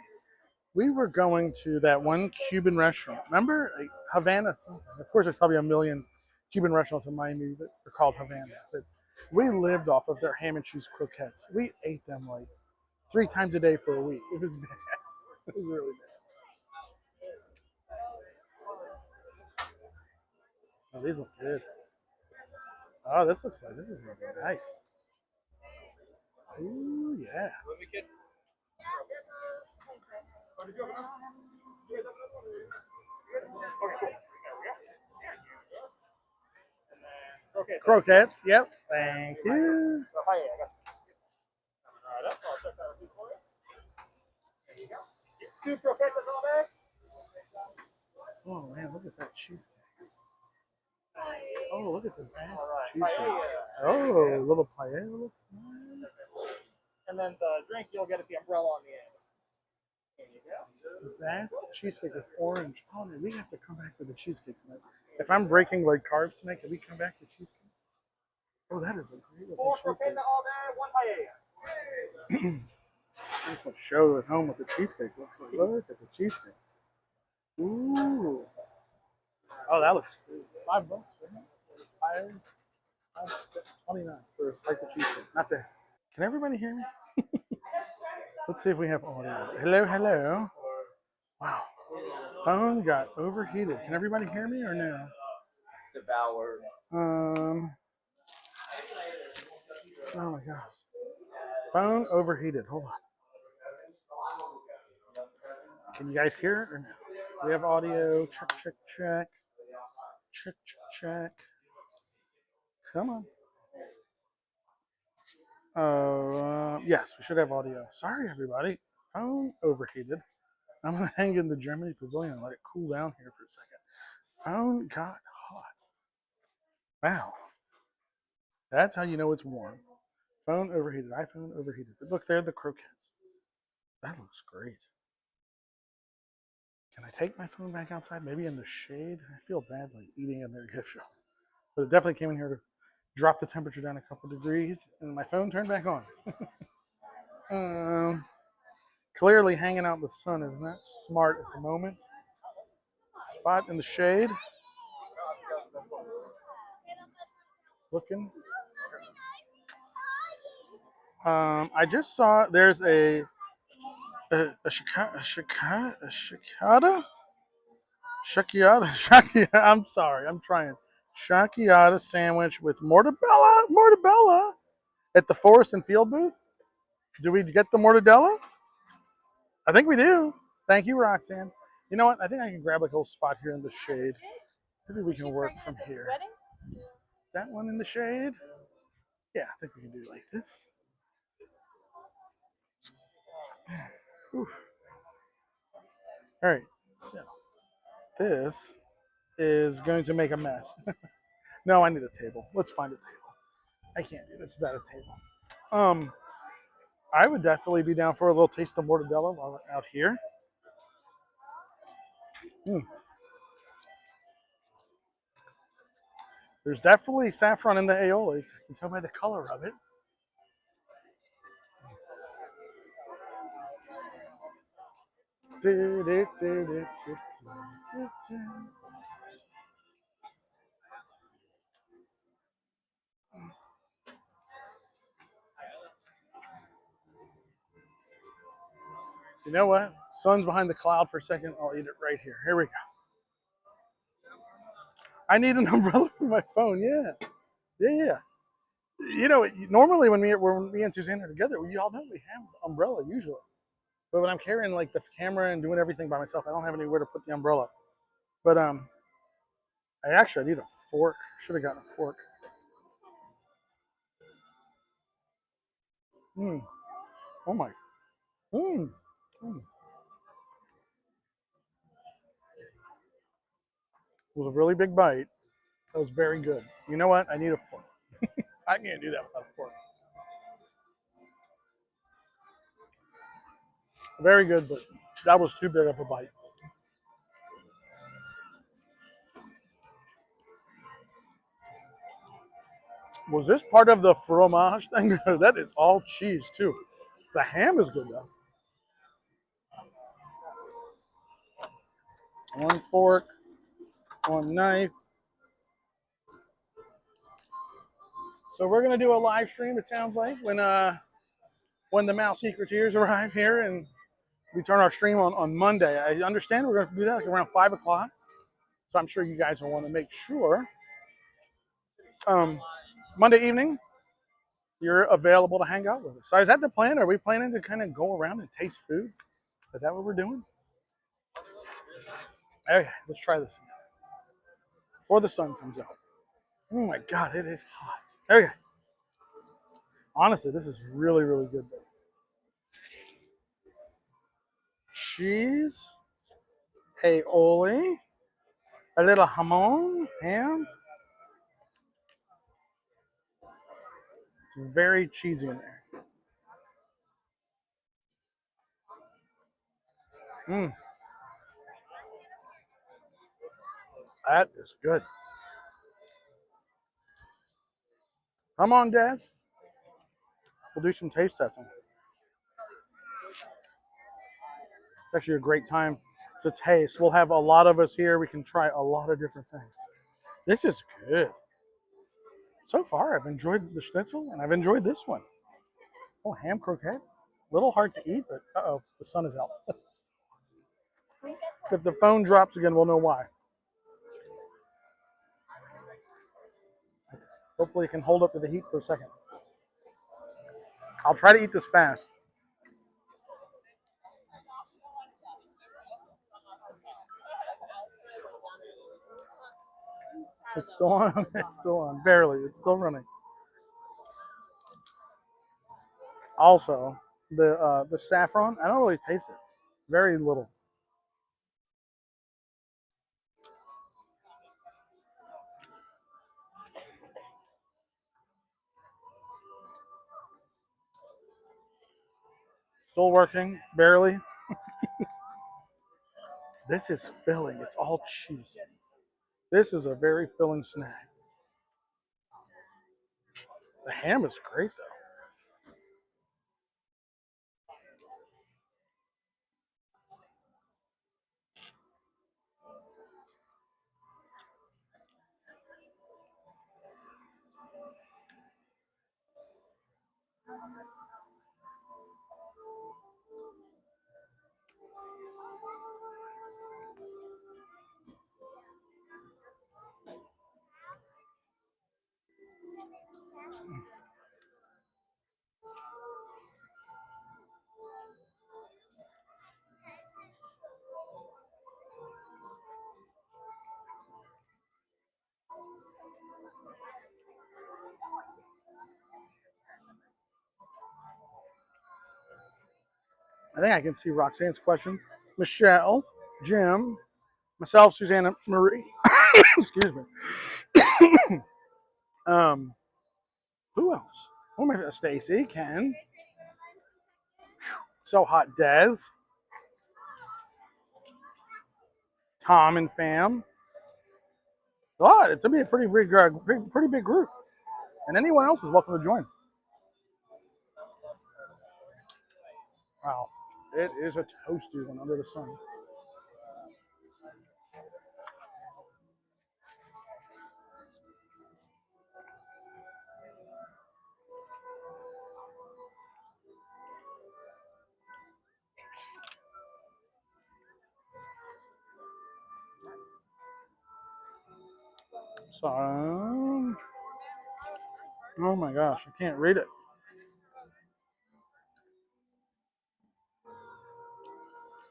We were going to that one Cuban restaurant. Remember? Like Havana something. Of course, there's probably a million Cuban restaurants in Miami that are called Havana. But we lived off of their ham and cheese croquettes. We ate them like 3 times a day for a week. It was bad. It was really bad. Oh, these look good. Oh, this looks like this is gonna be nice. Ooh, yeah. Okay, Croquettes. Yep. Thank you. so, hi, I got coming right up. I'll check that with you for you. There you go. 2 croquettes in all bag. Oh man, look at that cheesecake. Oh, look at the bass All right, cheesecake. paella. Oh, a little paella looks nice. And then the drink you'll get at the umbrella on the end. There you go. The basket cheesecake with orange. Oh man, we have to come back for the cheesecake tonight. If I'm breaking like carbs tonight, can we come back for cheesecake? Oh, that is a great looking 4 croquettes cheesecake. in all bag, 1 paella. I just want to show at home what the cheesecake looks like. Look at the cheesecakes. Ooh. Oh, that looks good. $5, right? 29 for a slice of cheesecake. Not bad. Can everybody hear me? Let's see if we have audio. Hello, hello. Wow. Phone got overheated. Can everybody hear me or no? Devoured. Oh my gosh. Phone overheated. Hold on. Can you guys hear it or no? We have audio. Check, check, check. Check, check, check. Come on. Yes, we should have audio. Sorry, everybody. Phone overheated. I'm going to hang in the Germany pavilion and let it cool down here for a second. Phone got hot. Wow. That's how you know it's warm. Phone overheated. iPhone overheated. But look, there are the croquettes. That looks great. Can I take my phone back outside? Maybe in the shade? I feel bad like eating in their gift shop. But it definitely came in here to drop the temperature down a couple degrees, and my phone turned back on. Clearly, hanging out in the sun is not smart at the moment. Spot in the shade. Looking. I just saw there's a shakiata. I'm sorry, I'm trying. Shakiata sandwich with mortadella at the Forest and Field booth. Do we get the mortadella? I think we do. Thank you, Roxanne. You know what? I think I can grab like a whole spot here in the shade. Maybe we can work from here. Is that one in the shade? Yeah, I think we can do it like this. Whew. All right, so this is going to make a mess. No, I need a table. Let's find a table. I can't do this without a table. I would definitely be down for a little taste of mortadella while we're out here. There's definitely saffron in the aioli. I can tell by the color of it. You know what? Sun's behind the cloud for a second. I'll eat it right here. Here we go. I need an umbrella for my phone. Yeah. Yeah. You know, normally when me and Suzanne are together, y'all know we have an umbrella usually. But when I'm carrying like the camera and doing everything by myself, I don't have anywhere to put the umbrella. But I need a fork. Should have gotten a fork. Oh my. Mm. It was a really big bite. That was very good. You know what? I need a fork. I can't do that without a fork. Very good, but that was too big of a bite. Was this part of the fromage thing? That is all cheese too. The ham is good though. One fork, one knife. So we're gonna do a live stream. It sounds like when the Mouse Secreteers arrive here, and we turn our stream on Monday. I understand we're gonna do that like around 5 o'clock. So I'm sure you guys will want to make sure Monday evening you're available to hang out with us. So is that the plan? Are we planning to kind of go around and taste food? Is that what we're doing? Okay, let's try this before the sun comes out. Oh my God, it is hot. Okay. Honestly, this is really, really good. Cheese, aioli, a little jamon, ham. It's very cheesy in there. Mmm, that is good. Come on, Dad. We'll do some taste testing. It's actually a great time to taste. We'll have a lot of us here. We can try a lot of different things. This is good. So far, I've enjoyed the schnitzel and I've enjoyed this one. Oh, ham croquette. A little hard to eat, but uh-oh, the sun is out. If the phone drops again, we'll know why. Hopefully it can hold up to the heat for a second. I'll try to eat this fast. It's still on. It's still on. Barely. It's still running. Also, the saffron, I don't really taste it. Very little. Still working, barely. This is filling. It's all cheese. This is a very filling snack. The ham is great though. I think I can see Roxanne's question. Michelle, Jim, myself, Susanna, Marie. Excuse me. Who else? Oh my, Stacy, Ken. So hot, Des, Tom, and fam. Oh, it's gonna be a pretty big group, and anyone else is welcome to join. Wow, it is a toasty one under the sun. So, oh my gosh, I can't read it.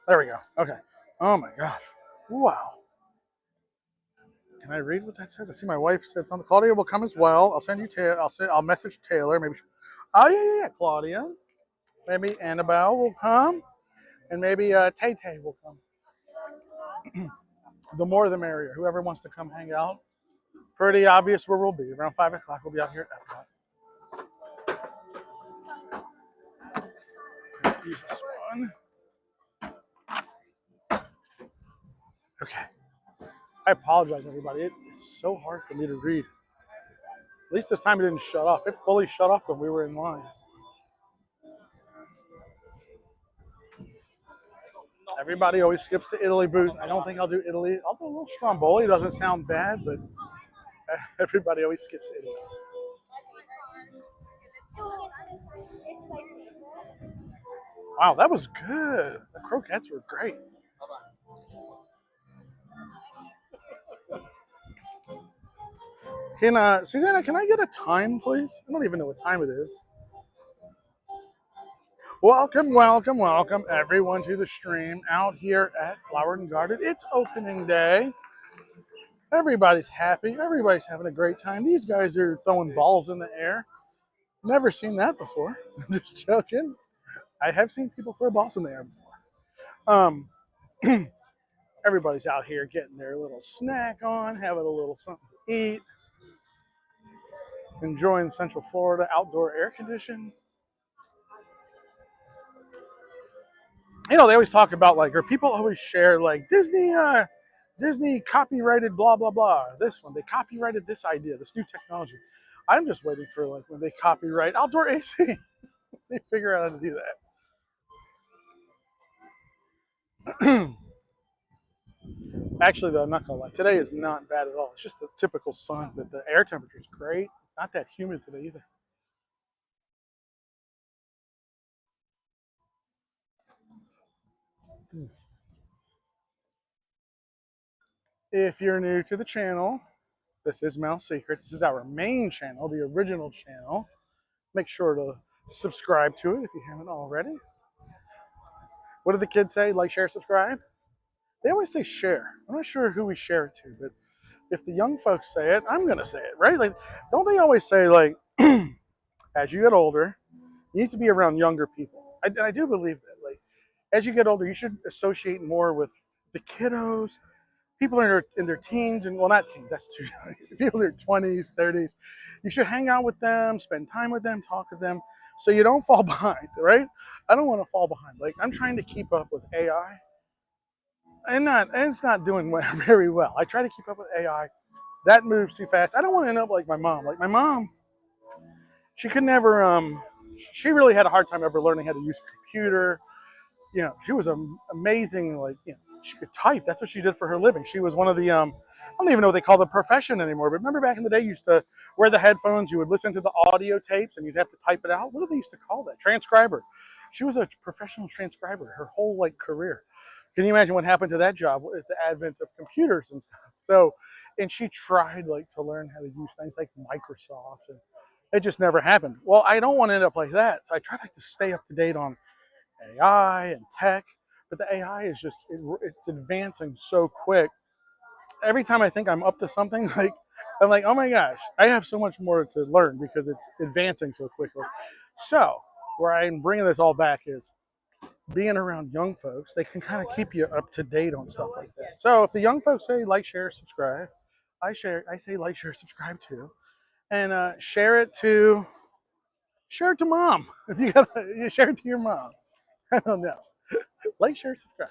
There we go. Okay. Oh my gosh. Wow. Can I read what that says? I see my wife said something. Claudia will come as well. I'll send you. I'll message Taylor. Maybe. Oh yeah. Claudia. Maybe Annabelle will come. And maybe Tay Tay will come. The more the merrier. Whoever wants to come hang out. Pretty obvious where we'll be. Around 5 o'clock, we'll be out here at Epcot. Use this one. Okay. I apologize, everybody. It is so hard for me to read. At least this time it didn't shut off. It fully shut off when we were in line. Everybody always skips the Italy booth. I don't think I'll do Italy. I'll do a little Stromboli. It doesn't sound bad, but everybody always skips Italy. Wow, that was good. The croquettes were great. Can Susanna, can I get a time, please? I don't even know what time it is. Welcome, welcome, welcome, everyone to the stream out here at Flower and Garden. It's opening day. Everybody's happy. Everybody's having a great time. These guys are throwing balls in the air. Never seen that before. I'm just joking. I have seen people throw balls in the air before. Everybody's out here getting their little snack on, having a little something to eat, enjoying Central Florida outdoor air conditioning. You know, they always talk about like, or people always share like Disney copyrighted blah blah blah. This one, they copyrighted this idea, this new technology. I'm just waiting for like when they copyright outdoor AC. They figure out how to do that. Actually, though, I'm not gonna lie. Today is not bad at all. It's just the typical sun, but the air temperature is great. It's not that humid today either. If you're new to the channel, this is Mouse Secrets. This is our main channel, the original channel. Make sure to subscribe to it if you haven't already. What do the kids say? Like, share, subscribe? They always say share. I'm not sure who we share it to, but if the young folks say it, I'm gonna say it, right? Like, don't they always say like, as you get older, you need to be around younger people? I do believe that. Like, as you get older, you should associate more with the kiddos, people in their teens, and well, not teens. That's too people in their 20s, 30s. You should hang out with them, spend time with them, talk to them, so you don't fall behind, right? I don't want to fall behind. Like, I'm trying to keep up with AI. And it's not doing very well. I try to keep up with AI. That moves too fast. I don't want to end up like my mom. Like my mom, she could never. She really had a hard time ever learning how to use a computer. You know, she was amazing. Like, you know, she could type. That's what she did for her living. She was one of the. I don't even know what they call the profession anymore. But remember back in the day, you used to wear the headphones. You would listen to the audio tapes, and you'd have to type it out. What do they used to call that? Transcriber. She was a professional transcriber her whole like career. Can you imagine what happened to that job with the advent of computers and stuff? So, and she tried like to learn how to use things like Microsoft, and it just never happened. Well, I don't want to end up like that, so I try to stay up to date on AI and tech. But the AI is just it's advancing so quick. Every time I think I'm up to something, like I'm like, oh my gosh, I have so much more to learn because it's advancing so quickly. So, where I'm bringing this all back is being around young folks. They can kind of keep you up to date on stuff like that. So if the young folks say like, share, subscribe, I say like, share, subscribe too, and share it to mom. If you gotta share it to your mom. I don't know. Like, share, subscribe.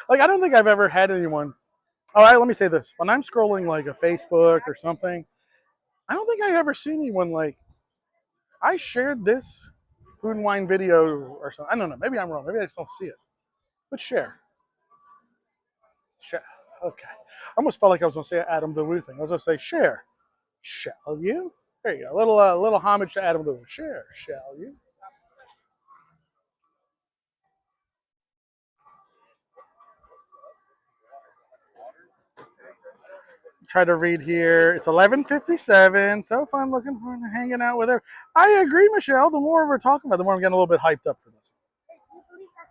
Like, I don't think I've ever had anyone. All right, let me say this: when I'm scrolling like a Facebook or something, I don't think I ever seen anyone like I shared this food and wine video or something. I don't know. Maybe I'm wrong. Maybe I just don't see it. But share. Share. Okay. I almost felt like I was going to say Adam the Woo thing. I was going to say share. Shall you? There you go. Little homage to Adam the Woo. Share. Shall you? Try to read here. It's 11:57. So fun looking forward to hanging out with her. I agree, Michelle. The more we're talking about, the more I'm getting a little bit hyped up for this.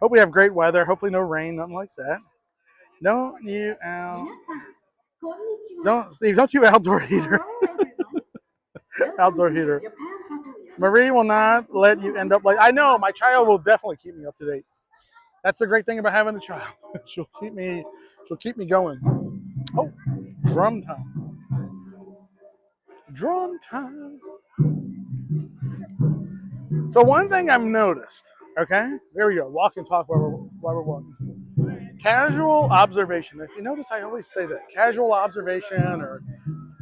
Hope we have great weather. Hopefully no rain, nothing like that. Don't you out. Don't, Steve, don't you outdoor heater. Outdoor heater. Marie will not let you end up like, I know, my child will definitely keep me up to date. That's the great thing about having a child. She'll keep me going. Oh, drum time. Drum time. So one thing I've noticed, okay, there we go. Walk and talk while we're walking. Casual observation. If you notice, I always say that casual observation or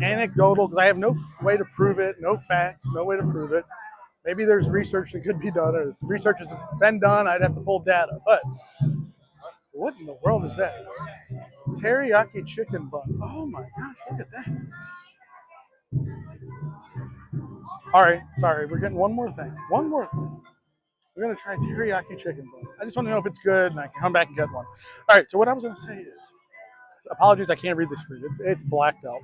anecdotal, because I have no way to prove it, no facts, no way to prove it. Maybe there's research that could be done, or research has been done. I'd have to pull data. But what in the world is that? Teriyaki chicken bun. Oh my gosh, look at that. All right, sorry, we're getting one more thing. One more thing. We're gonna try teriyaki chicken bun. I just want to know if it's good, and I can come back and get one. All right. So what I was gonna say is, apologies, I can't read the screen. It's blacked out.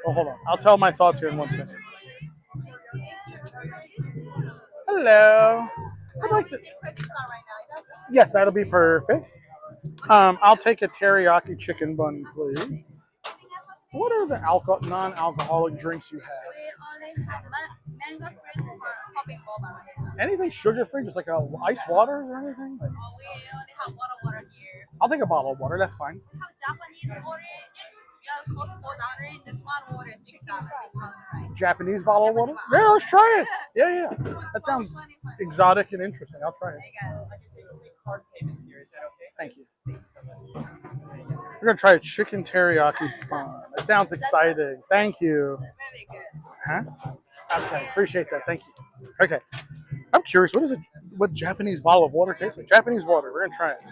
Oh, hold on. I'll tell my thoughts here in 1 second. Hello. I'd like to. Yes, that'll be perfect. I'll take a teriyaki chicken bun, please. What are the non-alcoholic drinks you have? We only have mango fruit for popping boba. Anything sugar-free, just like a ice water or anything? Like, We only have bottled water here. I'll take a bottle of water. That's fine. We have Japanese water. Yeah, cost $4. The small water is $6. Japanese bottle of water? Yeah, let's try it. Yeah, yeah. That sounds exotic and interesting. I'll try it. Card payments here. Is that okay? Thank you. We're gonna try a chicken teriyaki bun. It sounds exciting. Thank you. Very good. Huh? Okay, appreciate that. Thank you. Okay, I'm curious. What Japanese bottle of water tastes like? Japanese water. We're gonna try it.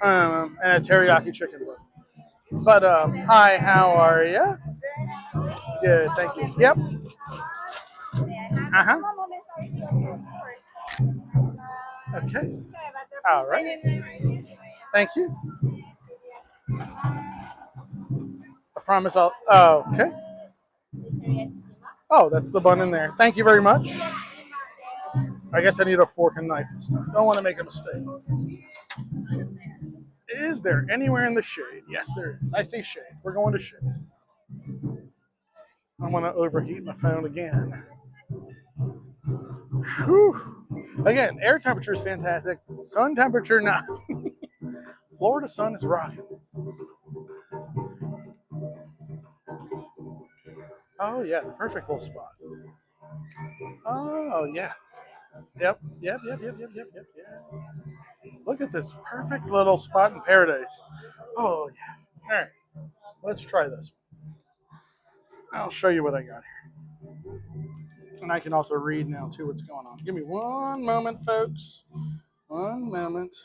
And a teriyaki chicken bun. But hi, how are you? Good, thank you. Yep. Uh huh. Okay. All right. Thank you. I promise I'll. Oh, okay. Oh, that's the bun in there. Thank you very much. I guess I need a fork and knife this time. Don't want to make a mistake. Is there anywhere in the shade? Yes, there is. I see shade. We're going to shade. I want to overheat my phone again. Whew. Again, air temperature is fantastic. Sun temperature, not. Florida sun is rocking. Oh, yeah. Perfect little spot. Oh, yeah. Yep. Look at this perfect little spot in paradise. Oh, yeah. All right. Let's try this. I'll show you what I got here. And I can also read now, too, what's going on. Give me one moment, folks. One moment.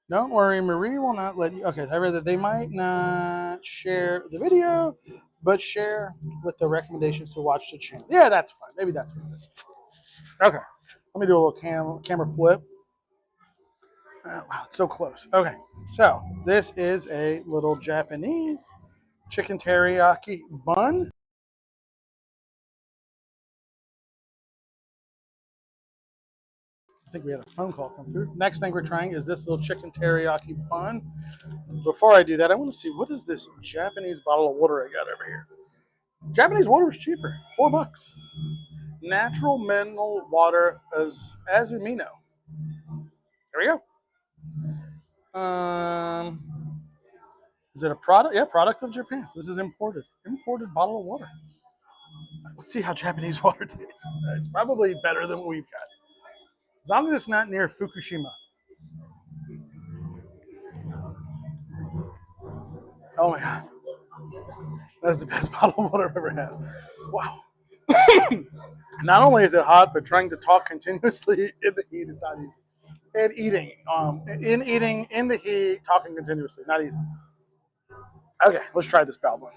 Don't worry, Marie will not let you. Okay, I read that they might not share the video, but share with the recommendations to watch the channel. Yeah, that's fine. Maybe that's what it is. Okay, let me do a little camera flip. Oh, wow, it's so close. Okay, so this is a little Japanese chicken teriyaki bun. I think we had a phone call come through. Next thing we're trying is this little chicken teriyaki bun. Before I do that, I want to see what is this Japanese bottle of water I got over here. Japanese water is cheaper, $4. Natural mineral water as Azumino. There we go. Is it a product? Yeah, product of Japan. So this is imported. Imported bottle of water. Let's see how Japanese water tastes. It's probably better than what we've got. As long as it's not near Fukushima. Oh my god. That's the best bottle of water I've ever had. Wow. Not only is it hot, but trying to talk continuously in the heat is not easy. And eating, in the heat, talking continuously, not easy. Okay, let's try this bad one.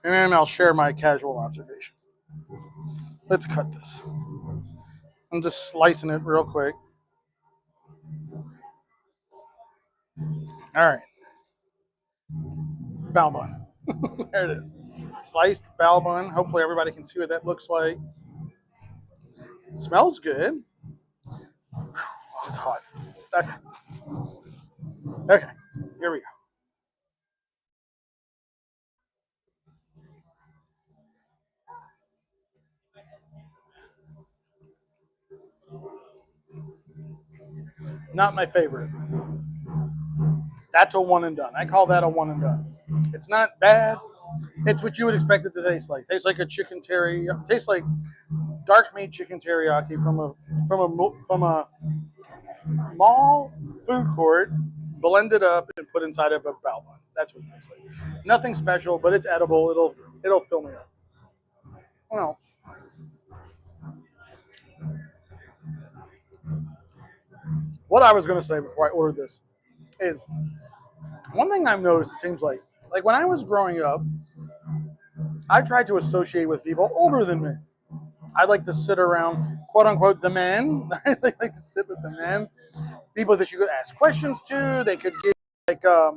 And then I'll share my casual observation. Let's cut this. I'm just slicing it real quick. All right. Bao bun. There it is. Sliced bao bun. Hopefully everybody can see what that looks like. It smells good. Oh, it's hot. Okay. Okay. Here we go. Not my favorite. That's a one and done. I call that a one and done. It's not bad. It's what you would expect it to taste like. Tastes like a chicken teriyaki. Tastes like dark meat chicken teriyaki from a mall food court, blended up and put inside of a balloon. That's what it tastes like. Nothing special, but it's edible. It'll fill me up. Well, what I was going to say before I ordered this is one thing I've noticed. It seems like when I was growing up, I tried to associate with people older than me. I'd like to sit around, quote unquote, the men. I like to sit with the men, people that you could ask questions to. They could give like a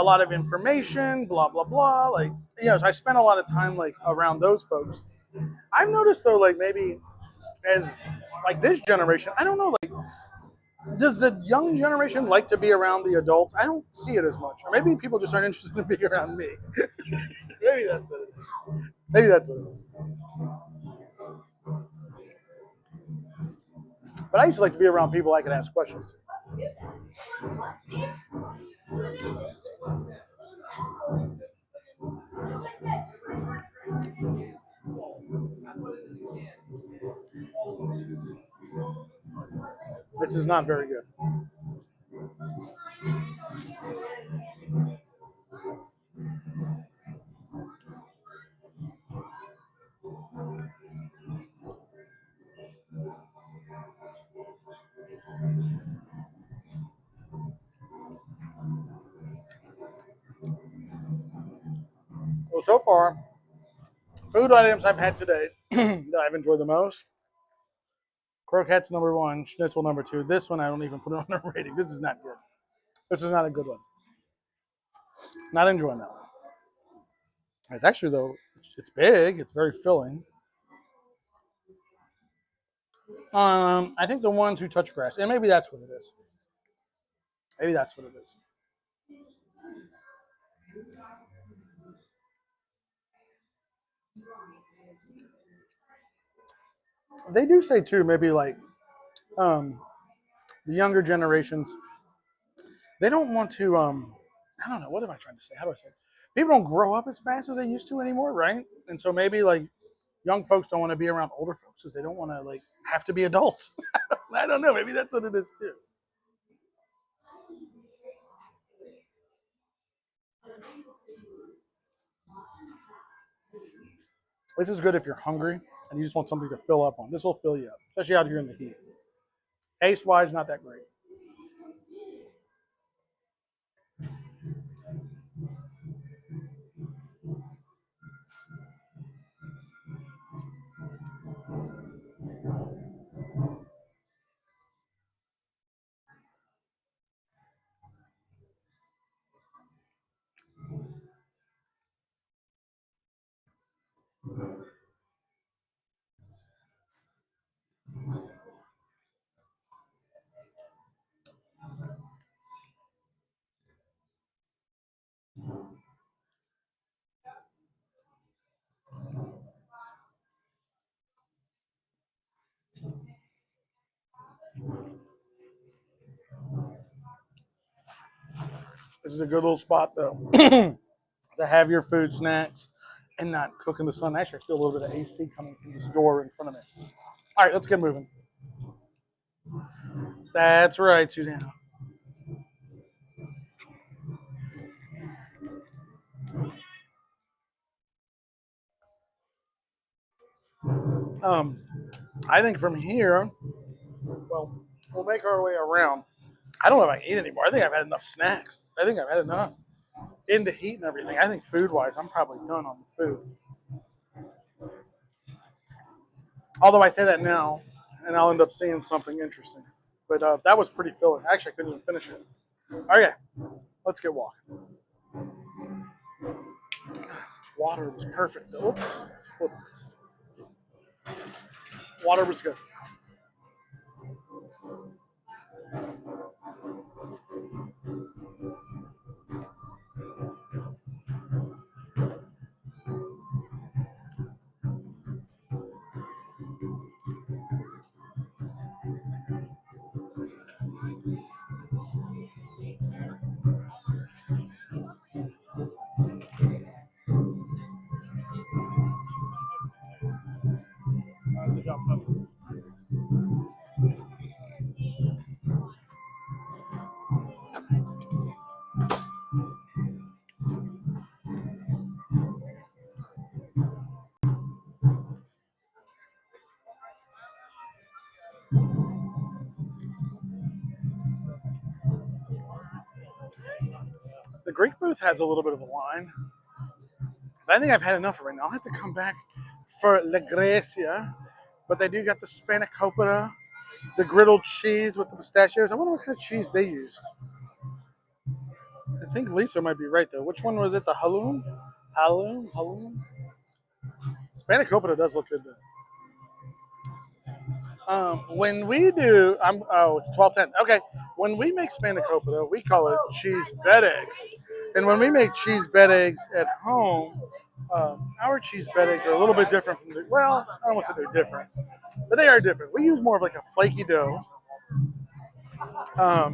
lot of information, blah blah blah. Like so I spent a lot of time like around those folks. I've noticed though, like maybe as like this generation, I don't know, like does the young generation like to be around the adults? I don't see it as much. Or maybe people just aren't interested in being around me. Maybe that's what it is. Maybe that's what it is. But I used to like to be around people I could ask questions to. This is not very good. Well, so far, food items I've had today that I've enjoyed the most. Croquettes number one, schnitzel number two. This one I don't even put it on a rating. This is not good. This is not a good one. Not enjoying that one. It's actually though, it's big. It's very filling. I think the ones who touch grass, and maybe that's what it is. Maybe that's what it is. They do say too, maybe like um, the younger generations, they don't want to. I don't know. What am I trying to say? How do I say it? People don't grow up as fast as they used to anymore, right? And so maybe like young folks don't want to be around older folks because they don't want to like have to be adults. I don't know. Maybe that's what it is too. This is good if you're hungry and you just want something to fill up on. This will fill you up, especially out here in the heat. Taste wise, not that great. This is a good little spot though to have your food, snacks, and not cook in the sun. Actually, I feel a little bit of AC coming from this door in front of me. All right, let's get moving. That's right, Susanna. Um, I think from here, well, we'll make our way around. I don't know if I can eat anymore. I think I've had enough snacks. I think I've had enough in the heat and everything. I think food wise, I'm probably done on the food. Although I say that now, and I'll end up seeing something interesting. But that was pretty filling. Actually, I couldn't even finish it. Okay, let's get walking. Water was perfect though. Oops, let's flip this. Water was good. Greek booth has a little bit of a line, but I think I've had enough right now. I'll have to come back for La Grecia, but they do got the spanakopita, the griddled cheese with the pistachios. I wonder what kind of cheese they used. I think Lisa might be right though. Which one was it? The halloum? Halloum? Spanakopita does look good though. When we do, it's 12:10. Okay, when we make spanakopita, we call it cheese bed eggs. And when we make cheese bed eggs at home, our cheese bed eggs are a little bit different from well, I don't want to say they're different, but they are different. We use more of like a flaky dough. A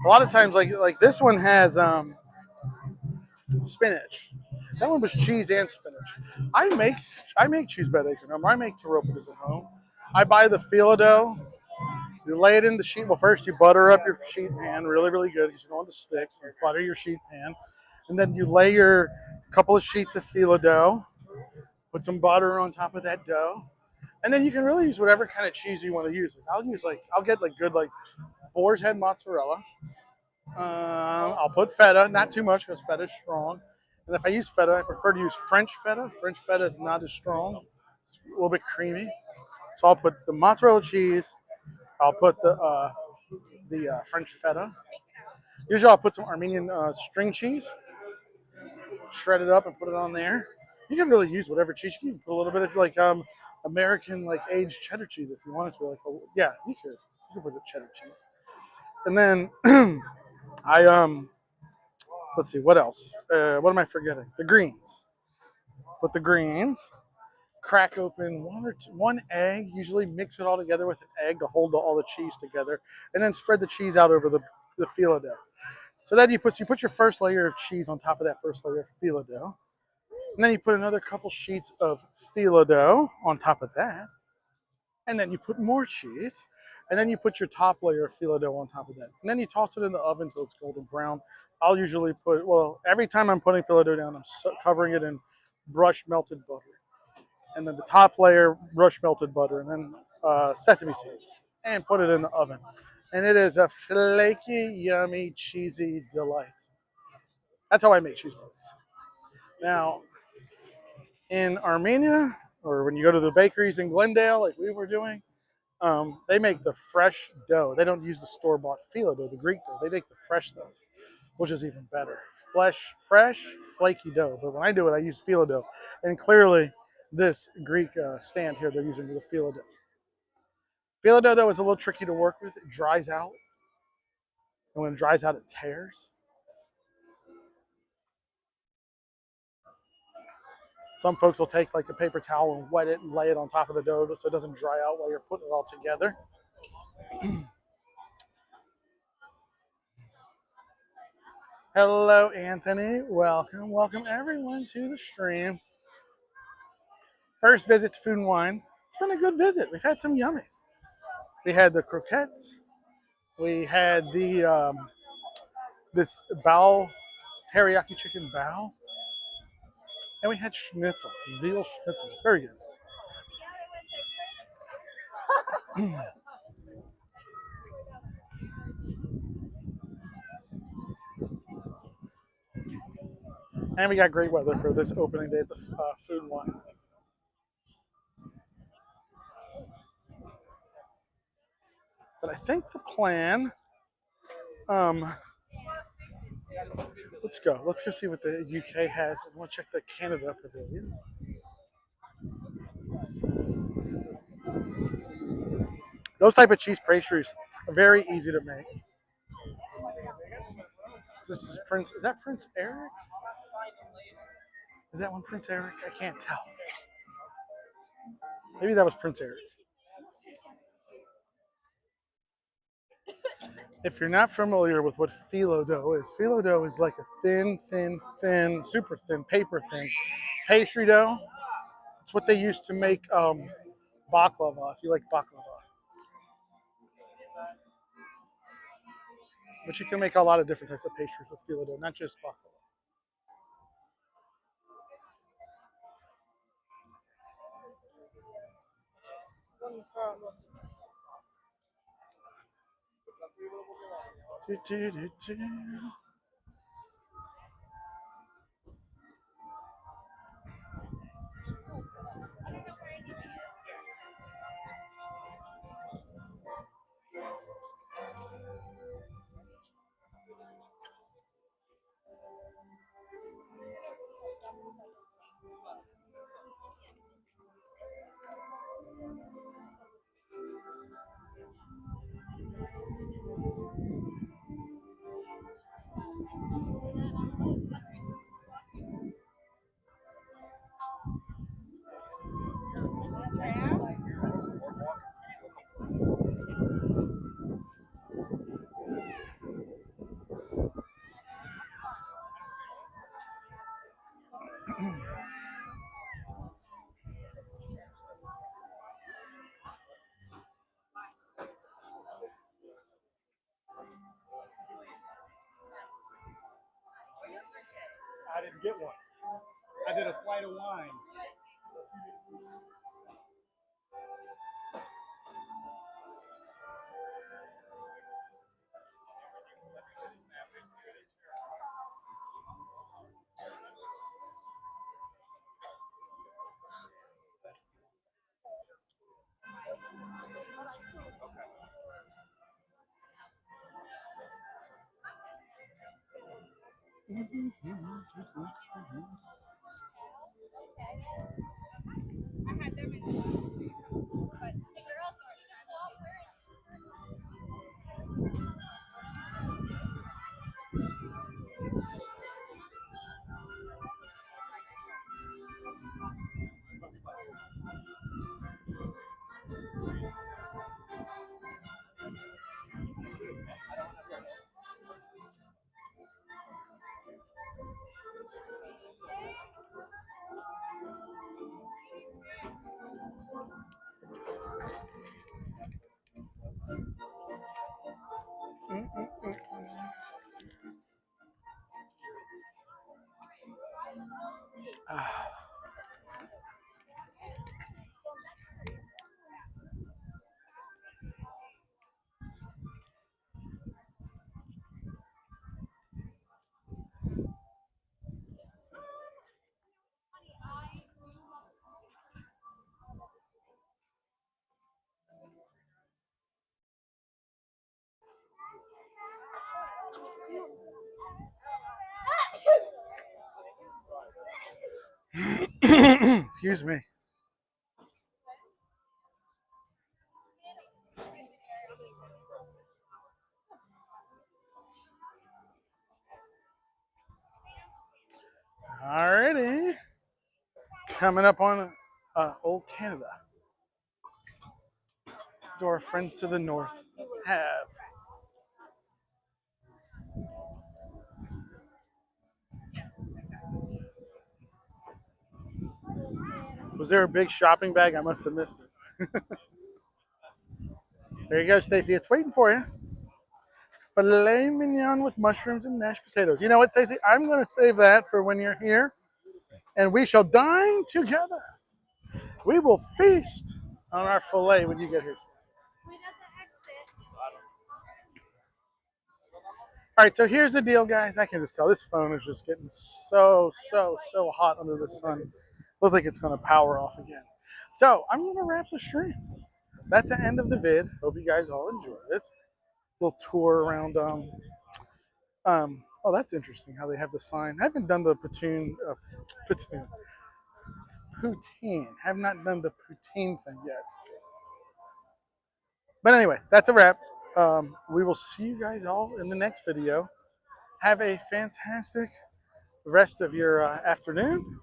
lot of times, like this one has spinach. That one was cheese and spinach. I make cheese bed eggs at home. I make taropitas at home. I buy the filo dough. You lay it in the sheet. Well, first you butter up your sheet pan really, really good because you don't want the sticks. You butter your sheet pan, and then you lay your couple of sheets of filo dough. Put some butter on top of that dough, and then you can really use whatever kind of cheese you want to use. I'll get like good like boar's head mozzarella. I'll put feta, not too much because feta is strong. And if I use feta, I prefer to use French feta. French feta is not as strong. It's a little bit creamy. So I'll put the mozzarella cheese. I'll put the French feta. Usually I'll put some Armenian string cheese, shred it up and put it on there. You can really use whatever cheese. You can put a little bit of like American like aged cheddar cheese if you wanted to. Like yeah, you could. You could put the cheddar cheese. And then I let's see what else. What am I forgetting? The greens. Put the greens. Crack open one egg. Usually mix it all together with an egg to hold all the cheese together, and then spread the cheese out over the filo dough. So then you put your first layer of cheese on top of that first layer of filo dough, and then you put another couple sheets of filo dough on top of that, and then you put more cheese, and then you put your top layer of filo dough on top of that, and then you toss it in the oven until it's golden brown. I'll usually every time I'm putting filo dough down, I'm covering it in brush melted butter, and then the top layer brush melted butter, and then sesame seeds, and put it in the oven. And it is a flaky, yummy, cheesy delight. That's how I make cheese burgers. Now, in Armenia, or when you go to the bakeries in Glendale, like we were doing, they make the fresh dough. They don't use the store-bought filo dough, the Greek dough. They make the fresh stuff, which is even better. Fresh, flaky dough. But when I do it, I use filo dough. And clearly, this Greek stand here, they're using the filo dough. Filo dough, though, is a little tricky to work with. It dries out. And when it dries out, it tears. Some folks will take like a paper towel and wet it and lay it on top of the dough so it doesn't dry out while you're putting it all together. Hello, Anthony. Welcome everyone to the stream. First visit to Food and Wine. It's been a good visit. We've had some yummies. We had the croquettes. We had the this bao, teriyaki chicken bao, and we had schnitzel, veal schnitzel. Very good. And we got great weather for this opening day at the Food and Wine. But I think the plan, let's go. Let's go see what the UK has. I want to check the Canada pavilion. Those type of cheese pastries are very easy to make. This is Prince. Is that Prince Eric? Is that one Prince Eric? I can't tell. Maybe that was Prince Eric. If you're not familiar with what phyllo dough is like a thin, super thin, paper thin pastry dough. It's what they used to make baklava, if you like baklava. But you can make a lot of different types of pastries with phyllo dough, not just baklava. Get one. I did a flight of wine. Excuse me. Alrighty. Coming up on Old Canada. Do our friends to the north have? Was there a big shopping bag? I must have missed it. There you go, Stacy. It's waiting for you. Filet mignon with mushrooms and mashed potatoes. You know what, Stacy? I'm going to save that for when you're here, and we shall dine together. We will feast on our filet when you get here. All right, so here's the deal, guys. I can just tell this phone is just getting so hot under the sun. Looks like it's going to power off again. So I'm going to wrap the stream. That's the end of the vid. Hope you guys all enjoyed it. Little tour around. Oh, that's interesting how they have the sign. I haven't done the poutine. Have not done the poutine thing yet. But anyway, that's a wrap. We will see you guys all in the next video. Have a fantastic rest of your afternoon.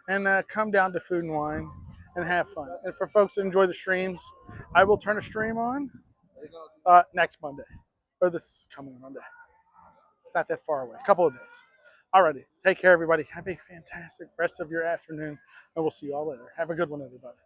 And come down to Food and Wine and have fun. And for folks that enjoy the streams, I will turn a stream on next Monday. Or this coming Monday. It's not that far away. A couple of days. Alrighty. Take care, everybody. Have a fantastic rest of your afternoon. And we'll see you all later. Have a good one, everybody.